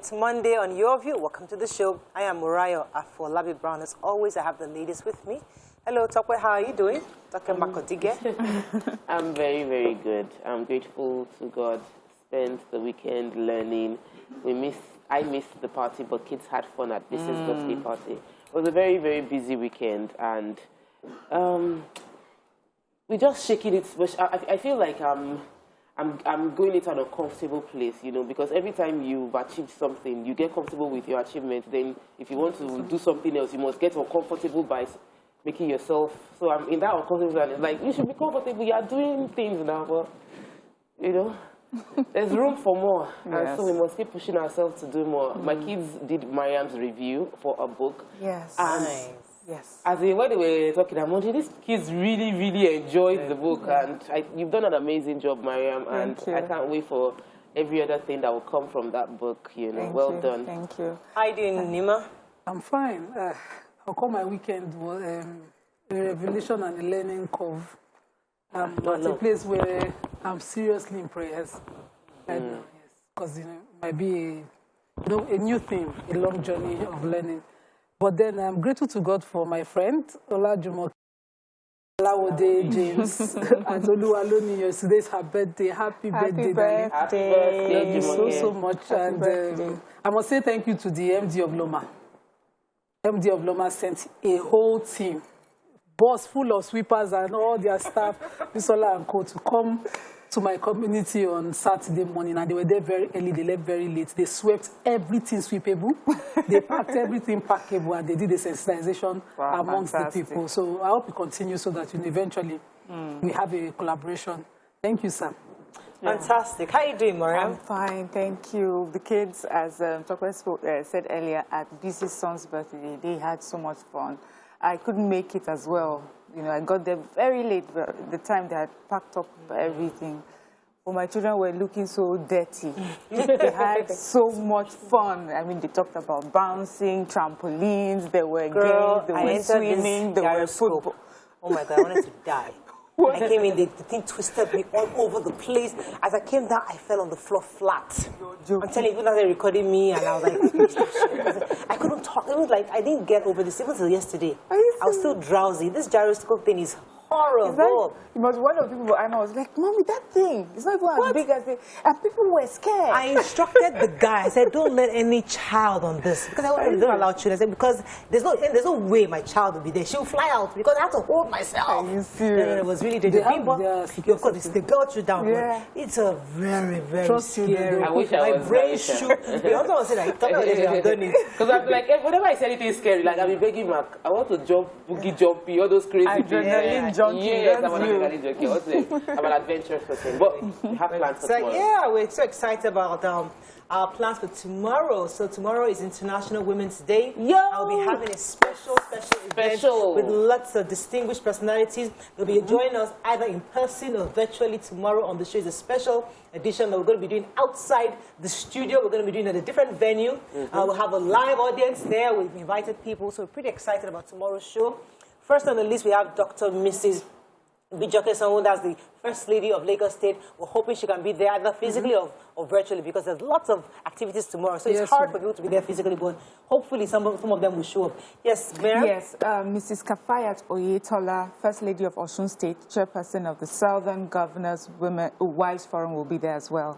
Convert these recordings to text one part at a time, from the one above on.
It's Monday on YourView. Welcome to the show. I am Murayo Afolabi Brown. As always, I have the ladies with me. Hello, Tokwe. How are you doing? Dr. Makodige. I'm very, very good. I'm grateful to God. Spent the weekend learning. I missed the party, but kids had fun at Mrs. birthday party. It was a very, very busy weekend, and we just shaking it. But I feel like I'm going into an uncomfortable place, you know, because every time you've achieved something, you get comfortable with your achievement. Then, if you want to do something else, you must get uncomfortable by making yourself. So I'm in that uncomfortable place. It's like, you should be comfortable. You are doing things now, but you know. There's room for more, and so we must keep pushing ourselves to do more. My kids did Mariam's review for a book. Yes. And yes. as in, when they were talking, I'm wondering, these kids really, really enjoyed the book, and you've done an amazing job, Mariam, and I can't wait for every other thing that will come from that book. You know, well done. Thank you. How are you doing, Nima? I'm fine. I'll call my weekend was a revelation and a learning curve. But a place where I'm seriously in prayers. Because you know, it might be a new thing, a long journey of learning. But then I'm grateful to God for my friend, Olajumoke Lawode James, and Oluwaloni. Today's her birthday. Happy birthday, darling. Happy birthday. Thank you so much. And I must say thank you to the MD of Loma. MD of Loma sent a whole team, bus full of sweepers and all their staff, Bisola and Co, to come to my community on Saturday morning, and they were there very early. They left very late. They swept everything sweepable. They packed everything packable, and they did a sensitization amongst the people. So I hope it continues so that eventually we have a collaboration. Thank you, Sam. Fantastic. How are you doing, Mariam? I'm fine, thank you. The kids, as Tokwe said earlier, at BC's son's birthday, they had so much fun. I couldn't make it as well. You know, I got there very late, but the time they had packed up everything. But my children were looking so dirty. They had so much fun. I mean, they talked about bouncing, trampolines, there were games, there were swimming, there were football. Oh my God, I wanted to die. I came in, the thing twisted me all over the place. As I came down, I fell on the floor flat. I'm telling you, people started recording me, and I was like, I couldn't talk. It was like, I didn't get over this even until yesterday. I was still drowsy. This gyroscope thing is horrible. But one of the people I was like, Mommy, that thing, it's not even as big as it. And people were scared. I instructed the guy. I said, don't let any child on this. Because I don't allow children. I said, because there's no way my child will be there. She'll fly out because I have to hold myself. Are you serious? No, it was really dangerous. Of course, they got you down. Yeah. It's a very, very scary. I wish I was brain shoot. The other one said, I've done it. Because I'm like, whenever I say anything scary, like I'll be begging Mark, I want to jump, boogie jumpy, all those crazy things. Yes, I'm an adventurous person, but we have plans for tomorrow. Yeah, we're so excited about our plans for tomorrow. So tomorrow is International Women's Day. I'll be having a special event with lots of distinguished personalities. They'll be joining us either in person or virtually tomorrow on the show. It's a special edition that we're going to be doing outside the studio. We're going to be doing it at a different venue. We'll have a live audience there. We've invited people, so we're pretty excited about tomorrow's show. First on the list, we have Dr. Mrs. Bijoke Sanwo, that's the First Lady of Lagos State. We're hoping she can be there either physically or virtually, because there's lots of activities tomorrow. So it's hard for people to be there physically, but hopefully some of them will show up. Yes, Mary? Yes, Mrs. Kafayat Oyetola, First Lady of Osun State, Chairperson of the Southern Governors Wives Forum, will be there as well.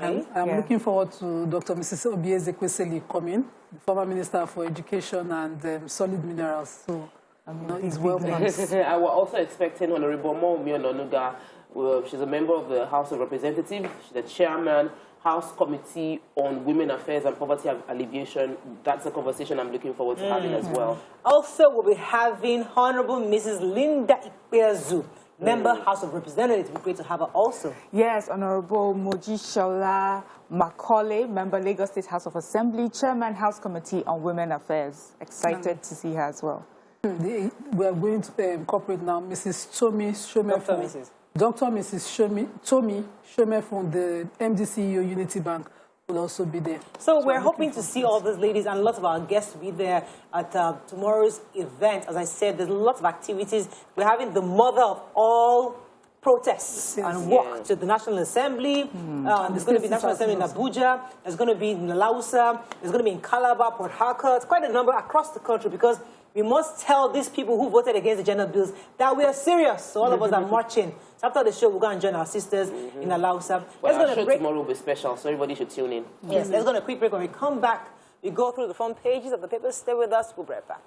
I'm looking forward to Dr. Mrs. Obieze Kweseli coming, the former Minister for Education and Solid Minerals. So, it's well planned. I was also expecting Honorable Momi Ononuga. She's a member of the House of Representatives. She's the chairman, House Committee on Women Affairs and Poverty Alleviation. That's a conversation I'm looking forward to having as well. Also, we'll be having Honorable Mrs. Linda Ikpeazu, member House of Representatives. We're great to have her also. Yes, Honorable Moji Shola Macaulay, member Lagos State House of Assembly, chairman House Committee on Women Affairs. Excited to see her as well. We are going to incorporate now Mrs. Tomi Shomefon. Dr. Mrs. Tomi Shomefon, the MDCEO Unity Bank, will also be there. So we're hoping to see all those ladies and lots of our guests to be there at tomorrow's event. As I said, there's lots of activities. We're having the mother of all protests and walk to the National Assembly. There's going to be National Assembly in Abuja. There's going to be in Lausa. There's going to be in Calabar, Port Harcourt. Quite a number across the country, because we must tell these people who voted against the gender bills that we are serious. So all of us are marching. So after the show, we're going to join our sisters in Lausa. Well, our show tomorrow will be special, so everybody should tune in. Yes, let's go on a quick break. When we come back, we go through the front pages of the papers. Stay with us. We'll be right back.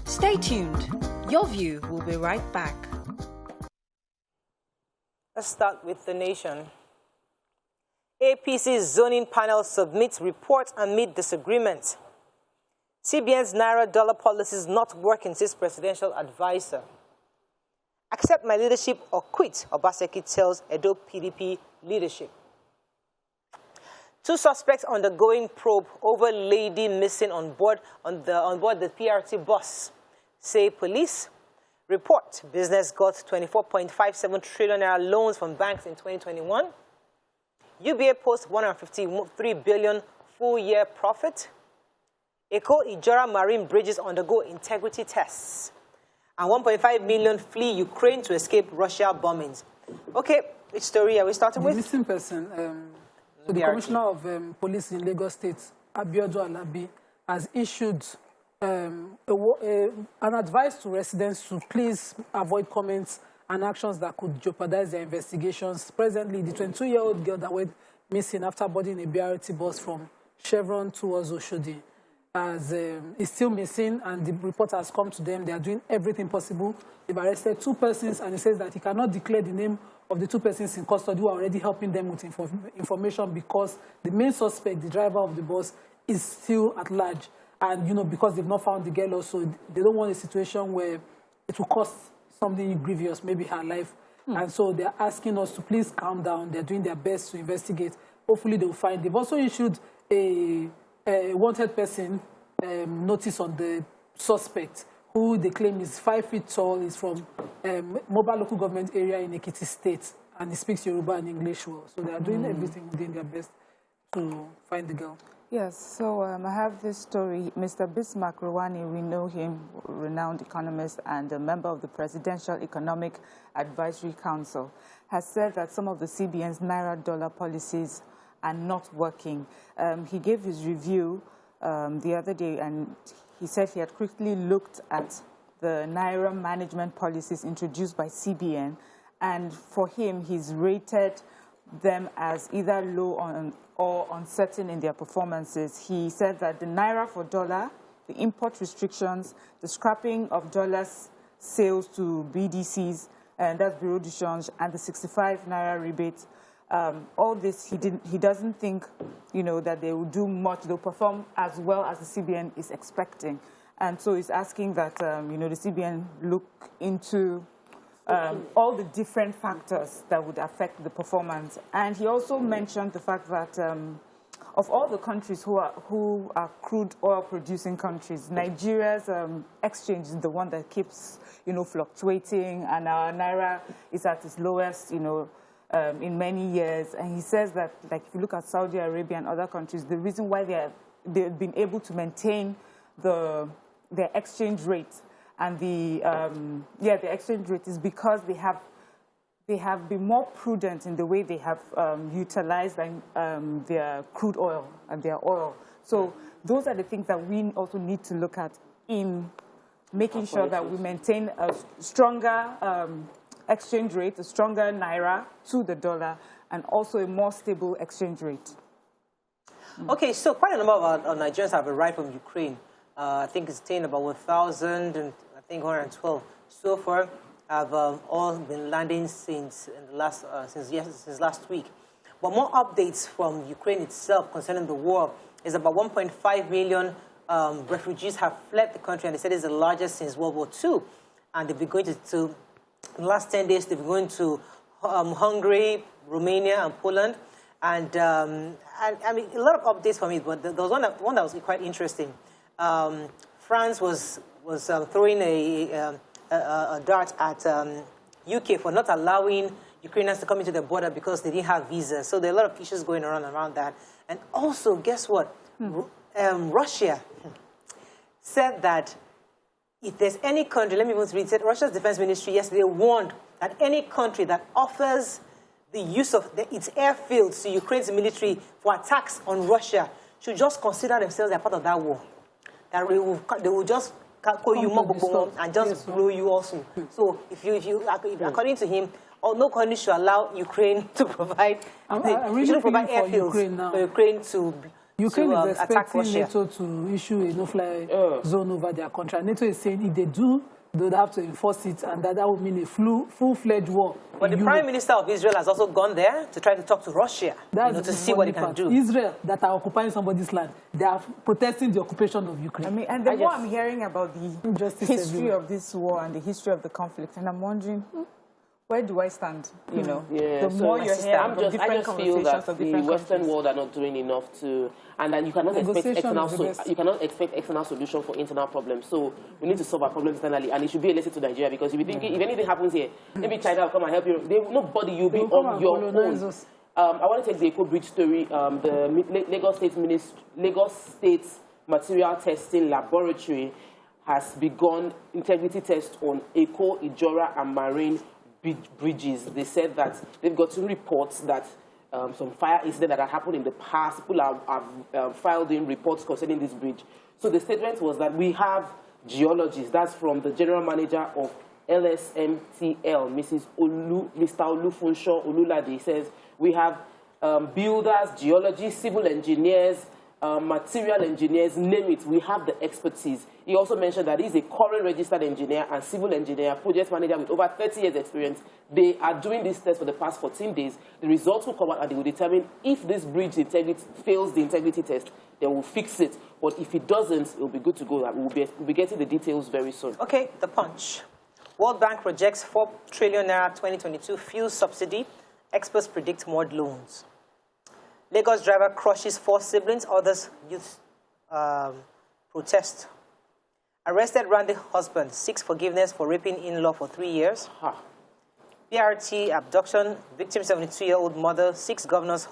Stay tuned. Your View will be right back. Let's start with The Nation. APC's zoning panel submits report amid disagreement. CBN's Naira-dollar policies not working, says presidential advisor. Accept my leadership or quit, Obaseki tells Edo PDP leadership. 2 suspects undergoing probe over lady missing on board the PRT bus, say police. Report, business got 24.57 trillion naira loans from banks in 2021. UBA posts 153 billion full-year profit. Eko Ijora marine bridges undergo integrity tests. And 1.5 million flee Ukraine to escape Russia bombings. Okay, which story are we starting with? The missing person. The Commissioner of Police in Lagos State, Abiodun Alabi, has issued an advice to residents to please avoid comments and actions that could jeopardize their investigations. Presently, the 22-year-old girl that went missing after boarding a BRT bus from Chevron towards Oshodi is still missing, and the report has come to them. They are doing everything possible. They've arrested 2 persons, and he says that he cannot declare the name of the 2 persons in custody who are already helping them with information, because the main suspect, the driver of the bus, is still at large. And, you know, because they've not found the girl also, they don't want a situation where it will cost something grievous, maybe her life. And so they're asking us to please calm down. They're doing their best to investigate. Hopefully they'll find. They've also issued a wanted person notice on the suspect, who they claim is 5 feet tall. He's from Mobile Local Government area in Ekiti State, and he speaks Yoruba and English well. So they are doing everything within their best to find the girl. Yes, so I have this story. Mr. Bismarck Rwani, we know him, renowned economist and a member of the Presidential Economic Advisory Council, has said that some of the CBN's Naira-dollar policies are not working. He gave his review the other day, and he said he had quickly looked at the Naira management policies introduced by CBN, and for him, he's rated them as either low or uncertain in their performances. He said that the Naira for dollar, the import restrictions, the scrapping of dollars sales to BDCs, and that's Bureau de Change, and the 65 Naira rebate, all this, he doesn't think, you know, that they will do much. They'll perform as well as the CBN is expecting. And so he's asking that, you know, the CBN look into all the different factors that would affect the performance. And he also mentioned the fact that of all the countries who are crude oil producing countries, Nigeria's exchange is the one that keeps, you know, fluctuating, and our Naira is at its lowest, you know, in many years. And he says that, like, if you look at Saudi Arabia and other countries, the reason why they've been able to maintain their exchange rate and the exchange rate is because they have been more prudent in the way they have utilized their crude oil and their oil. So those are the things that we also need to look at in making sure that we maintain a stronger exchange rate, a stronger Naira to the dollar, and also a more stable exchange rate. Okay, so quite a number of our Nigerians have arrived from Ukraine. I think it's attained about 1,000 and I think 112 so far. Have all been landing since last week. But more updates from Ukraine itself concerning the war is about 1.5 million refugees have fled the country, and they said it's the largest since World War II. And they've been going to in the last 10 days, they've been going to Hungary, Romania, and Poland. And I mean, a lot of updates from it, but there was one that was quite interesting. France was throwing a dart at UK for not allowing Ukrainians to come into the border because they didn't have visas. So there are a lot of issues going around that. And also, guess what? Russia said that if there's any country, let me even read it, Russia's defense ministry yesterday warned that any country that offers the use of its airfields to Ukraine's military for attacks on Russia should just consider themselves a part of that war. That they will just call you and just blow you also. So if you according to him, no country should allow Ukraine to provide, really shouldn't provide airfields for Ukraine to Ukraine is attack expecting Russia. NATO to issue a no-fly zone over their country. And NATO is saying if they do, they would have to enforce it, and that would mean a full-fledged war. But the Prime Minister of Israel has also gone there to try to talk to Russia to see what they can do. Israel, that are occupying somebody's land, they are protesting the occupation of Ukraine. I mean, and the more I'm hearing about the history of this war and the history of the conflict, and I'm wondering, where do I stand? You know, the more you're hearing I just feel that the Western world are not doing enough to, and that you cannot expect external solution for internal problems. So we need to solve our problems internally, and it should be a lesson to Nigeria, because if you think if anything happens here, maybe China will come and help you. Nobody, you'll be on your own. I want to take the Eco Bridge story. The Lagos State Material Testing Laboratory has begun integrity tests on Eco, Ijora, and Marine bridges. They said that they've gotten reports that some fire incidents that had happened in the past, people have filed in reports concerning this bridge. So the statement was that we have geologists, that's from the general manager of LSMTL, Mr. Olufunsho Olulade. He says we have builders, geologists, civil engineers, material engineers, name it, we have the expertise. He also mentioned that he's a current registered engineer and civil engineer, project manager with over 30 years experience. They are doing this test for the past 14 days. The results will come out and they will determine if this bridge fails the integrity test, they will fix it. But if it doesn't, it will be good to go. We'll be getting the details very soon. Okay, the Punch. World Bank rejects 4 trillion naira 2022 fuel subsidy. Experts predict more loans. Lagos driver crushes 4 siblings, others youth protest. Arrested Randy husband seeks forgiveness for raping in-law for 3 years. BRT abduction, victim 72-year-old mother seeks government's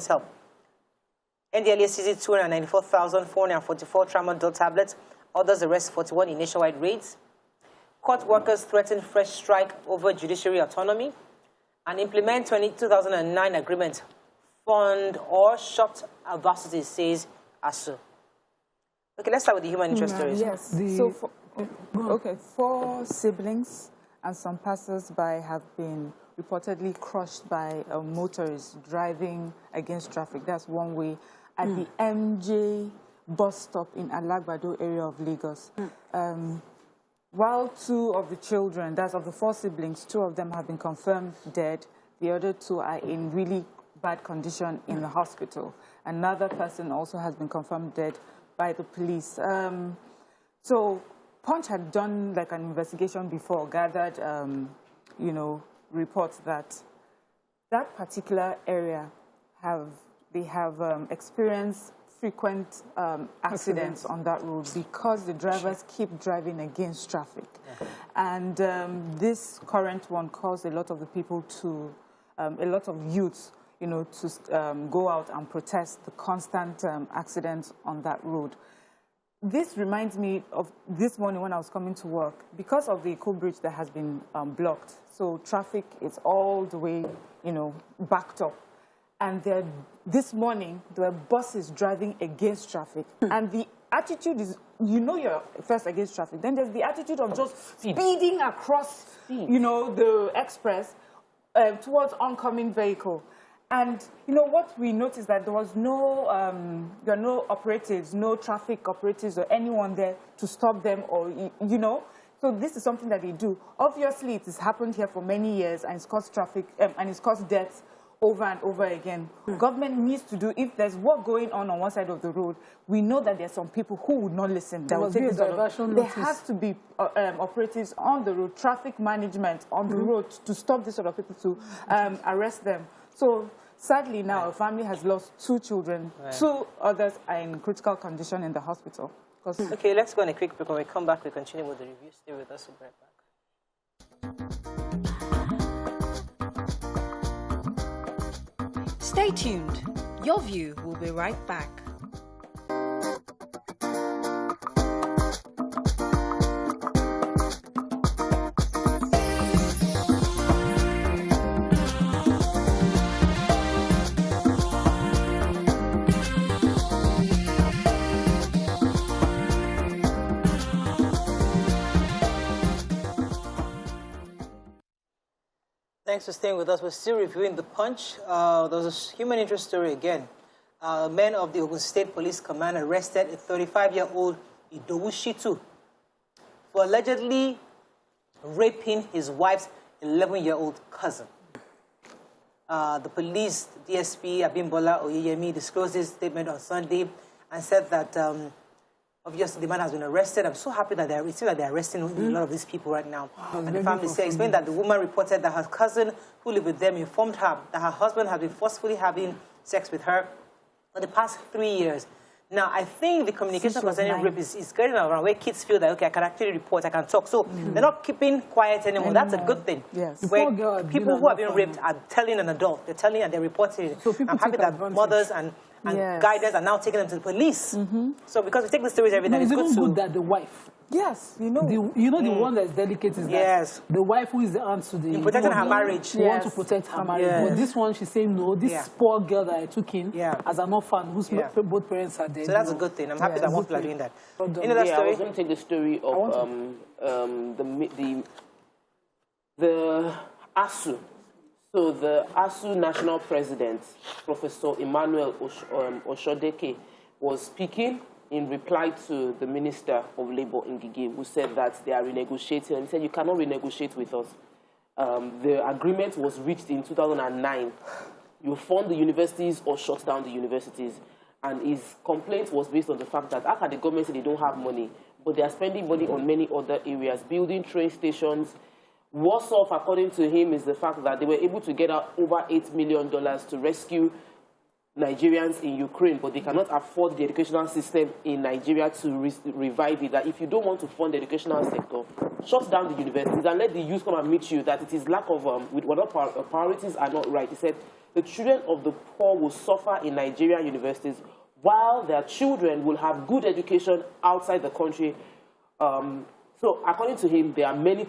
help. NDLA seizes 294,444 tramadol tablets. Others arrest 41 in nationwide raids. Court workers threaten fresh strike over judiciary autonomy. And implement 2009 agreement. Fund or short adversity, says ASU. Okay, let's start with the human interest stories. Yes. So, 4 siblings and some passers-by have been reportedly crushed by motorists driving against traffic. That's one way at the MJ bus stop in Alagbado area of Lagos. While 2 of the children, that's of the 4 siblings, 2 of them have been confirmed dead. The other 2 are in really bad condition in the hospital. Another person also has been confirmed dead by the police. So Punch had done like an investigation before, gathered, reports that particular area have experienced frequent accidents on that road because the drivers keep driving against traffic. And this current one caused a lot of the people to, a lot of youths, to go out and protest the constant accidents on that road. This reminds me of this morning when I was coming to work, because of the Eco Bridge that has been blocked. So traffic is all the way, backed up. And this morning, there were buses driving against traffic. And the attitude is, you're first against traffic. Then there's the attitude of just speeding across, the express towards oncoming vehicle. And, what we noticed that there was there are no operatives, no traffic operatives or anyone there to stop them or, So this is something that they do. Obviously, it has happened here for many years and it's caused traffic and it's caused deaths over and over again. Government needs to do, if there's work going on one side of the road, we know that there are some people who would not listen. There has to be operatives on the road, traffic management on the road to stop this sort of people, to arrest them. So sadly now, a family has lost 2 children. 2 others are in critical condition in the hospital. Okay, let's go on a quick break. When we come back, we continue with the review. Stay with us. We'll be right back. Stay tuned. Your View will be right back. Thanks for staying with us. We're still reviewing The Punch. There was a human interest story again. Men of the Ogun State Police Command arrested a 35-year-old Idowu Shitu for allegedly raping his wife's 11-year-old cousin. The police, DSP Abimbola Oyeyemi, disclosed this statement on Sunday and said that obviously the man has been arrested. I'm so happy that it seems like they're arresting a lot of these people right now. And the family explained that the woman reported that her cousin who lived with them informed her that her husband had been forcefully having sex with her for the past 3 years. Now, I think the communication concerning rape is getting around where kids feel that, okay, I can actually report, I can talk. So they're not keeping quiet anymore. That's a good thing. Yes. Where people who have been raped are telling an adult. They're telling and they're reporting it. So I'm happy that mothers and guidance are now taking them to the police. So because we take the stories every day, it's good that the wife. Yes, you know. The one that's delicate is that the wife who is the aunt to the... protecting her marriage. She wants to protect her marriage. But this one, she's saying, no, this poor girl that I took in as an orphan, whose both parents are dead. So that's a good thing. I'm happy that more people are doing that. You know that story? I was going to take the story of the ASU. So the ASU national president, Professor Emmanuel Oshodeke, was speaking in reply to the Minister of Labour, Ngige, who said that they are renegotiating. And he said, you cannot renegotiate with us. The agreement was reached in 2009. You fund the universities or shut down the universities. And his complaint was based on the fact that after the government said they don't have money, but they are spending money on many other areas, building train stations. Worse off, according to him, is the fact that they were able to get out over $8 million to rescue Nigerians in Ukraine, but they cannot afford the educational system in Nigeria to revive it. That if you don't want to fund the educational sector, shut down the universities and let the youth come and meet you, that it is lack of, priorities are not right. He said, the children of the poor will suffer in Nigerian universities while their children will have good education outside the country. So according to him, there are many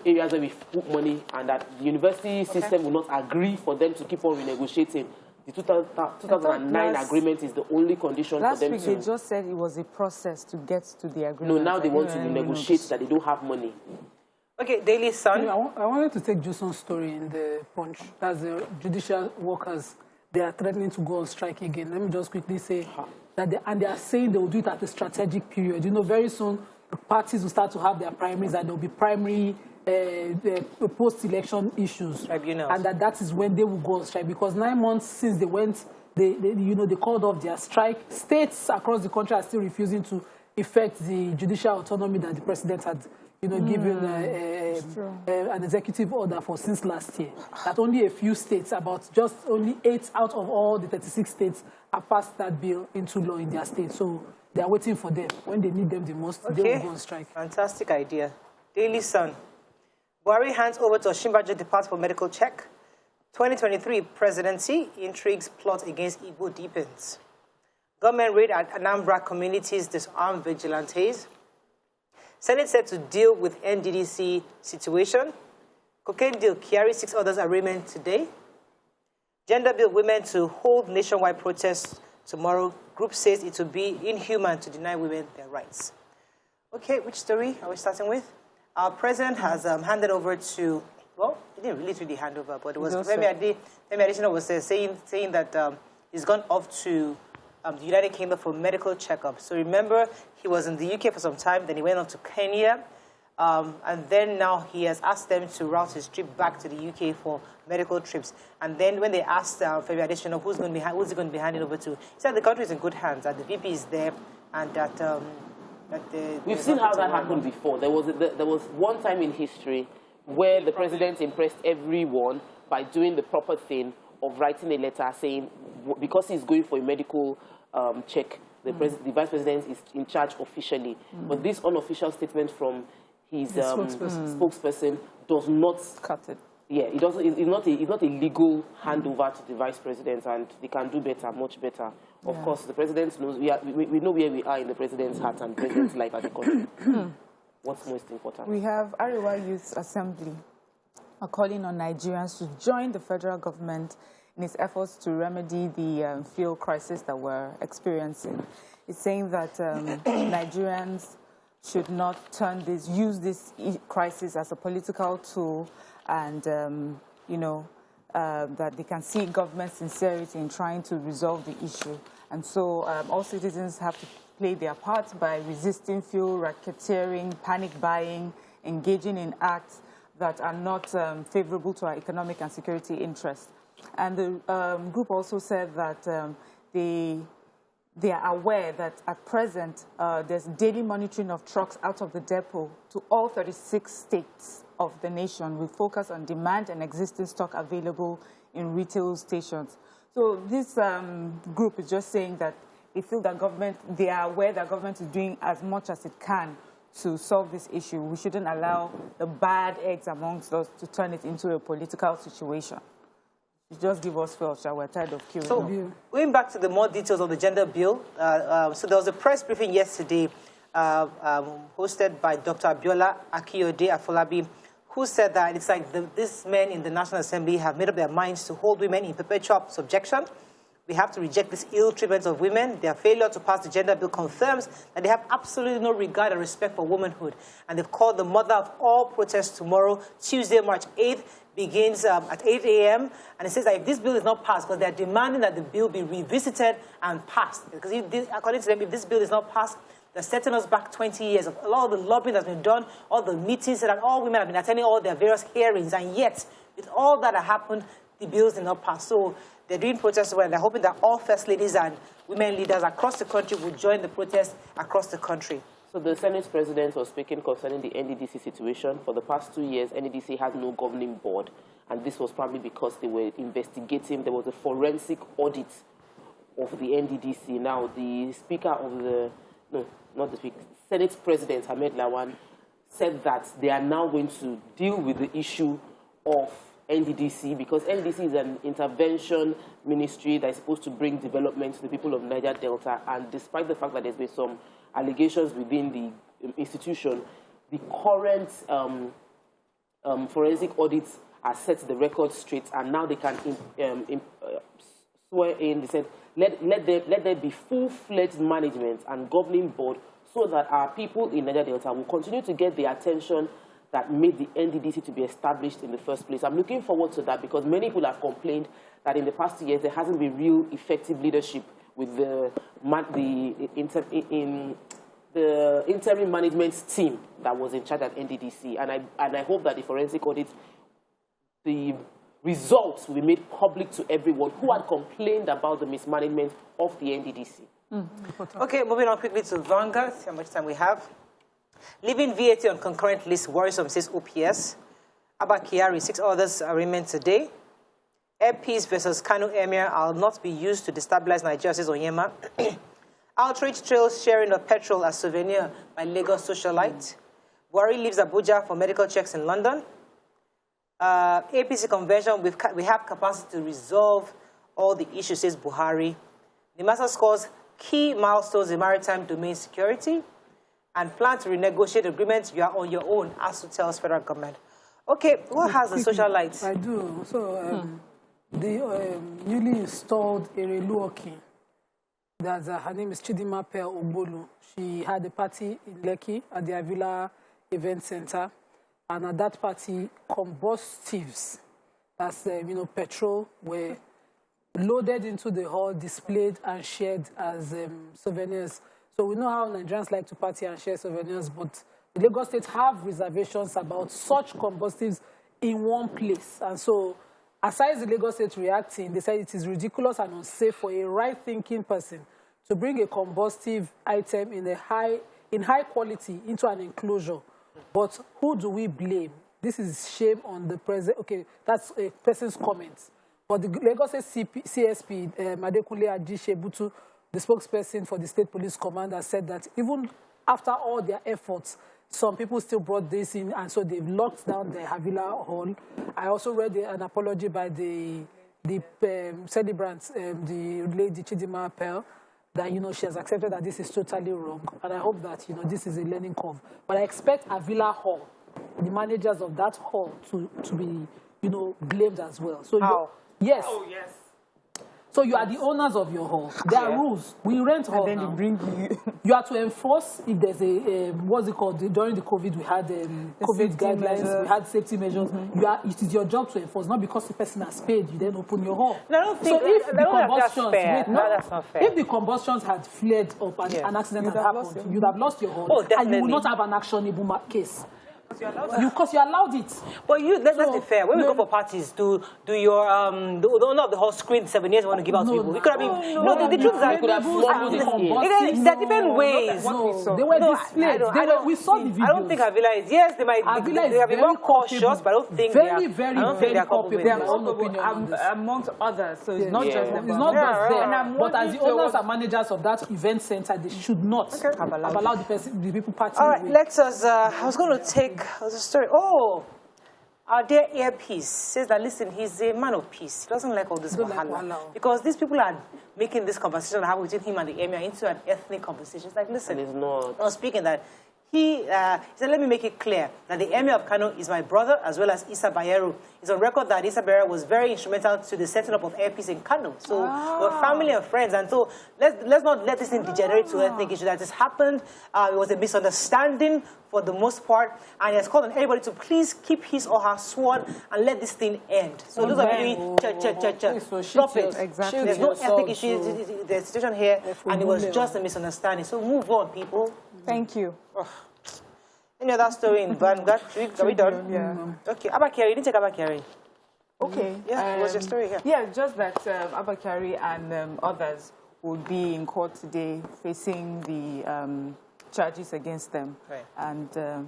areas where we put money and that the university system will not agree for them to keep on renegotiating. The 2009 agreement is the only condition for them to... Last week they just said it was a process to get to the agreement. No, now they want to renegotiate that they don't have money. Okay, Daily Sun. I wanted to take Juson's story in the Punch. That's the judicial workers. They are threatening to go on strike again. Let me just quickly say that they are saying they will do it at a strategic period. You know, very soon the parties will start to have their primaries and there will be primary post-election issues, and that is when they will go on strike. Because 9 months since they went, they called off their strike. States across the country are still refusing to effect the judicial autonomy that the president had, given an executive order for since last year. That only a few states, about just only 8 out of all the 36 states, have passed that bill into law in their state. So they are waiting for them. When they need them the most, they will go on strike. Fantastic idea. Daily Sun. Buhari hands over to Osinbajo departs for medical check. 2023 presidency intrigues plot against Igbo deepens. Government raid at Anambra communities disarm vigilantes. Senate set to deal with NDDC situation. Cocaine deal carries 6 others arraignment today. Gender bill women to hold nationwide protests tomorrow. Group says it will be inhuman to deny women their rights. Okay, which story are we starting with? Our president has handed over to, well, he didn't really hand over, but it was Femi Adesina was saying that he's gone off to the United Kingdom for medical checkup. So remember, he was in the UK for some time, then he went on to Kenya, and then now he has asked them to route his trip back to the UK for medical trips. And then when they asked Femi Adesina who's he going to be handing over to, he said the country is in good hands, that the VP is there, and that... We've seen how that happened before. There was one time in history where the president impressed everyone by doing the proper thing of writing a letter saying, because he's going for a medical check, the vice president is in charge officially. But this unofficial statement from his spokesperson does not cut it. Yeah, it doesn't. It's not a legal handover to the vice president, and they can do better, much better. Of course, the president knows. We know where we are in the president's heart and president's life as a country. What's most important? We have Arewa Youth Assembly calling on Nigerians to join the federal government in its efforts to remedy the fuel crisis that we're experiencing. It's saying that Nigerians should not use this crisis as a political tool and you know, that they can see government sincerity in trying to resolve the issue. And so all citizens have to play their part by resisting fuel racketeering, panic buying, engaging in acts that are not favorable to our economic and security interests. And the group also said that they are aware that at present there's daily monitoring of trucks out of the depot to all 36 states of the nation with focus on demand and existing stock available in retail stations. So this group is just saying that they feel that they are aware that government is doing as much as it can to solve this issue. We shouldn't allow the bad eggs amongst us to turn it into a political situation. Just give us fair share. We're tired of queuing. So, going back to the more details of the gender bill, so there was a press briefing yesterday hosted by Dr. Abiola Akiyode Afolabi, who said that it's like these men in the National Assembly have made up their minds to hold women in perpetual subjection. We have to reject this ill treatment of women. Their failure to pass the gender bill confirms that they have absolutely no regard or respect for womanhood. And they've called the mother of all protests tomorrow, Tuesday, March 8th, begins at 8 a.m. And it says that if this bill is not passed, because they're demanding that the bill be revisited and passed. Because according to them, if this bill is not passed, they're setting us back 20 years of a lot of the lobbying that's been done, all the meetings that all women have been attending, all their various hearings. And yet, with all that happened, the bills did not pass. So they're doing protests and they're hoping that all first ladies and women leaders across the country will join the protest across the country. So the Senate President was speaking concerning the NDDC situation. For the past 2 years, NDDC had no governing board, and this was probably because they were investigating. There was a forensic audit of the NDDC. Now, the Speaker of the, no, not the Speaker, Senate President, Ahmed Lawan, said that they are now going to deal with the issue of NDDC, because NDDC is an intervention ministry that is supposed to bring development to the people of Niger Delta, and despite the fact that there's been some allegations within the institution, the current forensic audits are set the record straight, and now they can swear in. They said, let there be full-fledged management and governing board so that our people in Niger Delta will continue to get the attention that made the NDDC to be established in the first place. I'm looking forward to that because many people have complained that in the past 2 years there hasn't been real effective leadership with the interim management team that was in charge at NDDC. And I hope that the forensic audit, the results will be made public to everyone who had complained about the mismanagement of the NDDC. Okay, moving on quickly to Vanguard. See how much time we have. Leaving VAT on concurrent list worrisome, says OPS. Abba Kyari, 6 others arraignment today. Air Peace versus Kano Emir will not be used to destabilize Nigeria, says Onyema. Outreach trails sharing of petrol as souvenir by Lagos socialite. Buhari leaves Abuja for medical checks in London. APC convention, we have capacity to resolve all the issues, says Buhari. The master scores key milestones in maritime domain security and plan to renegotiate agreements you are on your own, ASU tells federal government. Okay, what has the socialite? I do. So the newly installed Ereluoki, that's her name is Chidima Pearl Ogbolu. She had a party in Lekki at the Avila Event Center, and at that party, combustives, that's petrol, were loaded into the hall, displayed and shared as souvenirs. So we know how Nigerians like to party and share souvenirs, but the Lagos State have reservations about such combustives in one place. And so, aside the Lagos State reacting, they said it is ridiculous and unsafe for a right-thinking person to bring a combustive item in high quality into an enclosure. But who do we blame? This is shame on the president. Okay, that's a person's comments. But the Lagos State CSP, Adekunle Ajisebutu, the spokesperson for the State Police Command, has said that even after all their efforts, some people still brought this in, and so they've locked down the Havila Hall. I also read an apology by the celebrants, the lady Chidima Pearl, that, she has accepted that this is totally wrong. And I hope that, this is a learning curve. But I expect Havila Hall, the managers of that hall, to be, blamed as well. So how? Yes. Oh, yes. So you are the owners of your hall. There are rules. We rent hall And then now. they bring you. You have to enforce if there's a, what's it called? During the COVID, we had COVID guidelines, measures. we had safety measures. It is your job to enforce, not because the person has paid, you then open your hall. No, I don't think so if the that's fair. No, that's not fair. If the combustions had flared up and an accident had happened, you'd have lost your hall. Oh, definitely. And you would not have an actionable case. Because you allowed it. But let's be fair. When we go for parties, do your the owner of the whole screen 7 years want to give out to people? It could have been the truth is that could have smuggled it. there are different ways. They were displayed. We saw the videos. I don't think Avila is. Yes, they might. They have been more cautious, but I don't think very popular. They have own opinion amongst others, so it's not just them. It's not just them. And But as the owners and managers of that event center, they should not have allowed the people partying. All right, let us. I was going to take the story. Oh, our dear Earpiece says that, listen, he's a man of peace. He doesn't like all this wahala. Because these people are making this conversation between him and the emir into an ethnic conversation. It's like, listen, it's not. I was speaking that he said, let me make it clear that the emir of Kano is my brother as well as Issa Bayero. It's on record that Issa Bayero was very instrumental to the setting up of Earpiece in Kano. So we're family and friends. And so let's not let this thing degenerate to ethnic issue that has happened. It was a misunderstanding for the most part. And he has called on everybody to please keep his or her sworn and let this thing end. So those are doing stop it. Exactly. There's no ethnic issue. There's a situation here, and it was just a misunderstanding. So move on, people. Thank you. Any other story in Vanguard? Are we done? Yeah. Okay. Abakari, you didn't take Abakari. Okay. Yeah, what's your story here? Yeah, just that Abakari and others would be in court today facing the charges against them. Right. And the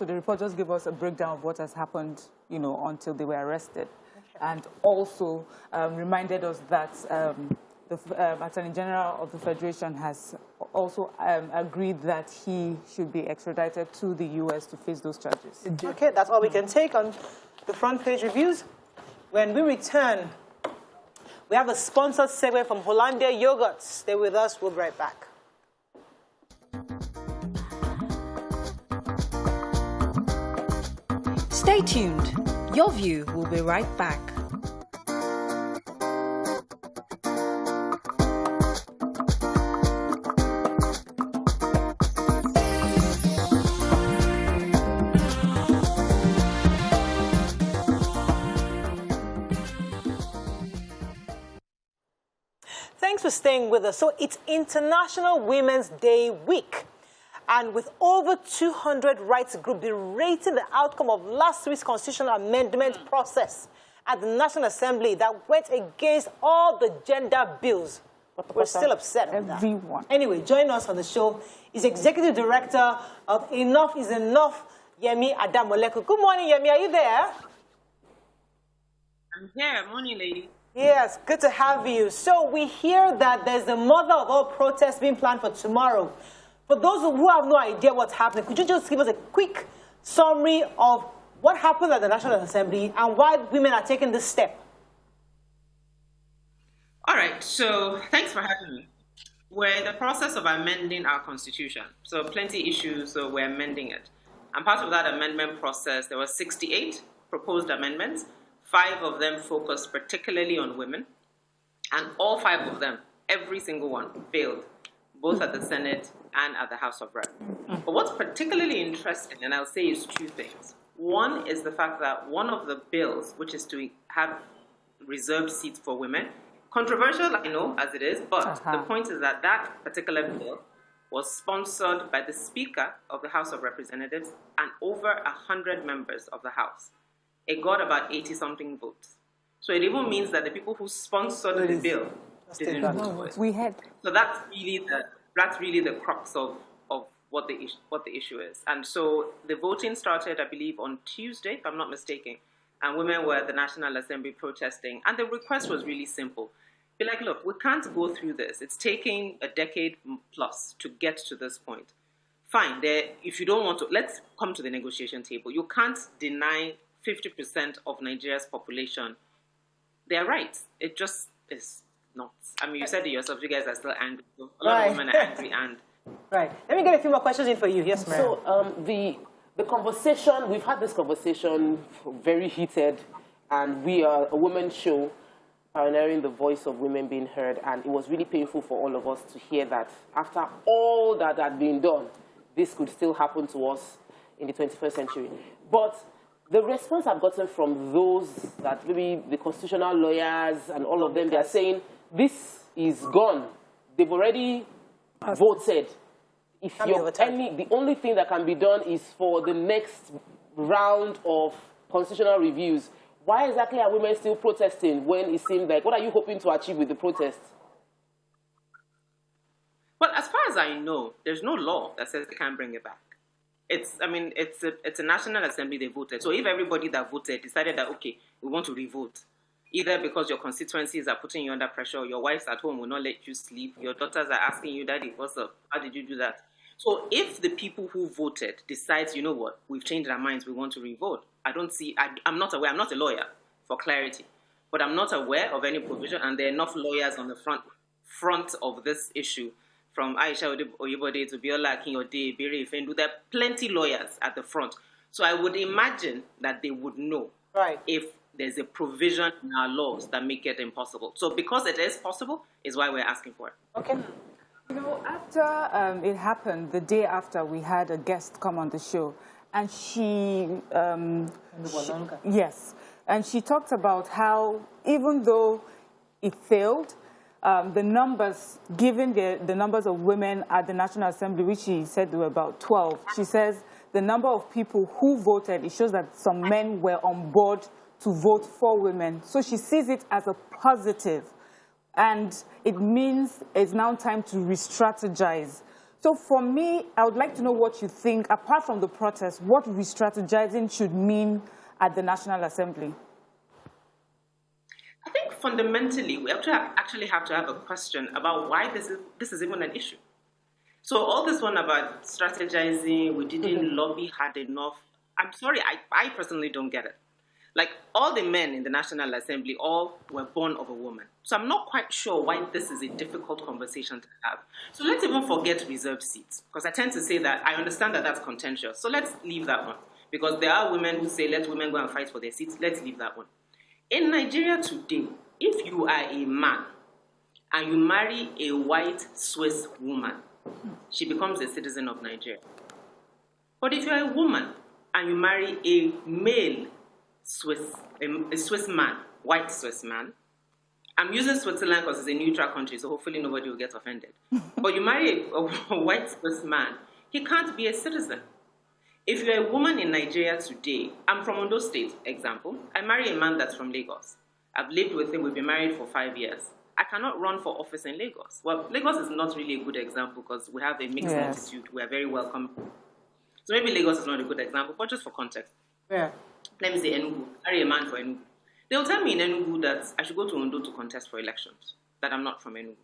report just gave us a breakdown of what has happened, until they were arrested. Okay. And also reminded us that the Attorney General of the Federation has also agreed that he should be extradited to the U.S. to face those charges. Okay, that's all we can take on the front page reviews. When we return, we have a sponsored segment from Hollandia Yogurt. Stay with us. We'll be right back. Stay tuned. Your View will be right back. Thanks for staying with us. So it's International Women's Day week. And with over 200 rights groups berating the outcome of last week's constitutional amendment process at the National Assembly that went against all the gender bills, we're still upset with that. Everyone. Anyway, joining us on the show is Executive Director of Enough is Enough, Yemi Adamoleku. Good morning, Yemi. Are you there? I'm here. Morning, lady. Yes, good to have you. So we hear that there's the mother of all protests being planned for tomorrow. For those who have no idea what's happening, could you just give us a quick summary of what happened at the National Assembly and why women are taking this step? All right, so thanks for having me. We're in the process of amending our constitution. So plenty issues, so we're amending it. And part of that amendment process, there were 68 proposed amendments. 5 of them focused particularly on women. And all 5 of them, every single one, failed, both at the Senate and at the House of Reps. But what's particularly interesting, and I'll say, is 2 things. One is the fact that one of the bills, which is to have reserved seats for women, controversial, I know, as it is, but the point is that that particular bill was sponsored by the Speaker of the House of Representatives and over 100 members of the House. It got about 80-something votes. So it even means that the people who sponsored the bill didn't vote for it. We had. So that's really the crux of what the issue is. And so the voting started, I believe, on Tuesday, if I'm not mistaken, and women were at the National Assembly protesting. And the request was really simple. Be like, look, we can't go through this. It's taking a decade plus to get to this point. Fine, if you don't want to, let's come to the negotiation table. You can't deny 50% of Nigeria's population their rights. It just is not. I mean, you said it yourself, you guys are still angry. So a lot of women are angry and... Right. Let me get a few more questions in for you. Yes, ma'am. So the conversation, we've had this conversation very heated, and we are a women's show. pioneering the voice of women being heard, and it was really painful for all of us to hear that after all that had been done, this could still happen to us in the 21st century. But the response I've gotten from those that maybe the constitutional lawyers and all of them, they are saying, this is gone. They've already voted. If you're the only thing that can be done is for the next round of constitutional reviews. Why exactly are women still protesting when it seems like, what are you hoping to achieve with the protests? Well, as far as I know, there's no law that says they can't bring it back. It's a National Assembly they voted. So if everybody that voted decided that, okay, we want to revote, either because your constituencies are putting you under pressure, or your wives at home will not let you sleep, your daughters are asking you, Daddy, what's up? How did you do that? So if the people who voted decides, you know what, we've changed our minds, we want to revote, I'm not aware, I'm not a lawyer, for clarity, but I'm not aware of any provision, and there are enough lawyers on the front of this issue, from Aisha Oyebode to Biola Akinode, Bere Ifendu. There are plenty lawyers at the front. So I would imagine that they would know if there's a provision in our laws that make it impossible. So because it is possible is why we're asking for it. Okay. You know, after it happened, the day after, we had a guest come on the show, and yes, and she talked about how even though it failed, the numbers, given the numbers of women at the National Assembly, which she said there were about 12, she says the number of people who voted, it shows that some men were on board to vote for women. So she sees it as a positive. And it means it's now time to re-strategize. So for me, I would like to know what you think, apart from the protest, what re-strategizing should mean at the National Assembly. I think fundamentally, we actually have to have a question about why this is even an issue. So all this one about strategizing, we didn't lobby hard enough, I'm sorry, I personally don't get it. Like, all the men in the National Assembly, all were born of a woman. So I'm not quite sure why this is a difficult conversation to have. So let's even forget reserved seats, because I tend to say that I understand that that's contentious. So let's leave that one, because there are women who say, let women go and fight for their seats. Let's leave that one. In Nigeria today, if you are a man and you marry a white Swiss woman, she becomes a citizen of Nigeria. But if you're a woman and you marry a male a Swiss man, white Swiss man, I'm using Switzerland because it's a neutral country, so hopefully nobody will get offended. But you marry a white Swiss man, he can't be a citizen. If you're a woman in Nigeria today, I'm from Ondo State, example. I marry a man that's from Lagos. I've lived with him, we've been married for 5 years. I cannot run for office in Lagos. Well, Lagos is not really a good example because we have a mixed attitude. We are very welcome. So maybe Lagos is not a good example, but just for context. Yeah. Let me say Enugu. Marry a man for Enugu. They'll tell me in Enugu that I should go to Ondo to contest for elections, that I'm not from Enugu.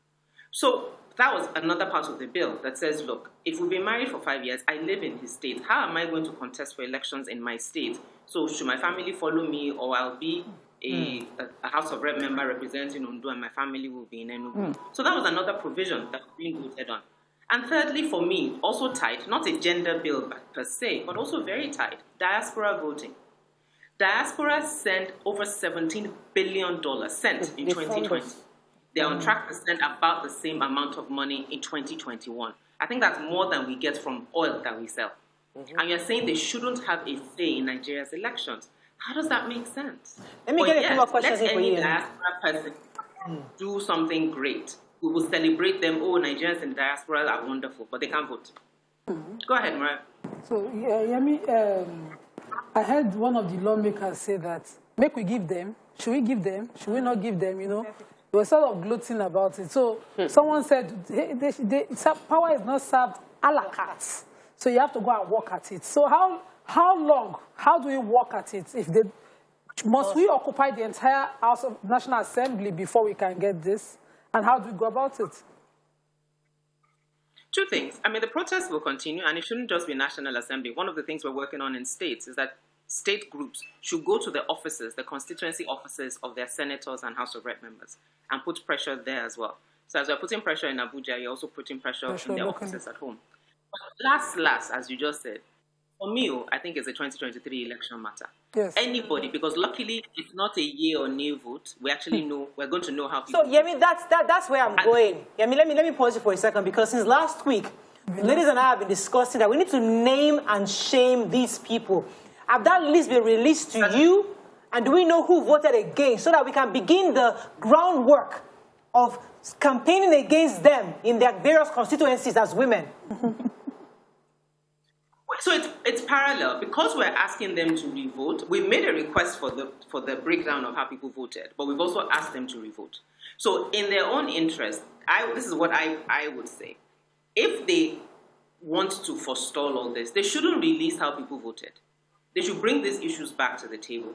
So that was another part of the bill that says, look, if we've been married for 5 years, I live in his state. How am I going to contest for elections in my state? So should my family follow me, or I'll be a House of Rep member representing Ondo and my family will be in Enugu? So that was another provision that was being voted on. And thirdly, for me, also tied, not a gender bill per se, but also very tied, diaspora voting. Diaspora sent over $17 billion in 2020. They're on track to send about the same amount of money in 2021. I think that's more than we get from oil that we sell. And you're saying they shouldn't have a say in Nigeria's elections. How does that make sense? Let me get a few more questions let for any you. diaspora person do something great. We will celebrate them. Oh, Nigerians in the diaspora are wonderful, but they can't vote. Go ahead, Mariah. So, I heard one of the lawmakers say that, make we give them, should we give them, should we not give them, you know? They were sort of gloating about it. So someone said, power is not served a la carte. So you have to go and work at it. So how long, how do we work at it? Must we occupy the entire House of National Assembly before we can get this? And how do we go about it? Two things. I mean, the protests will continue, and it shouldn't just be National Assembly. One of the things we're working on in states is that state groups should go to the offices, the constituency offices of their senators and House of Rep members, and put pressure there as well. So as we're putting pressure in Abuja, you're also putting pressure in the offices at home. But last, as you just said, For me, I think it's a 2023 election matter. Yes. Anybody, because luckily it's not a yea or nay vote. We actually know, we're going to know how people So, Yemi, that's where I'm going. Yemi, let me pause you for a second, because since last week, the ladies and I have been discussing that we need to name and shame these people. Have that list been released to you? And do we know who voted against, so that we can begin the groundwork of campaigning against them in their various constituencies as women? So it's parallel. Because we're asking them to revote, we made a request for the breakdown of how people voted, but we've also asked them to revote. So in their own interest, this is what I would say. If they want to forestall all this, they shouldn't release how people voted. They should bring these issues back to the table.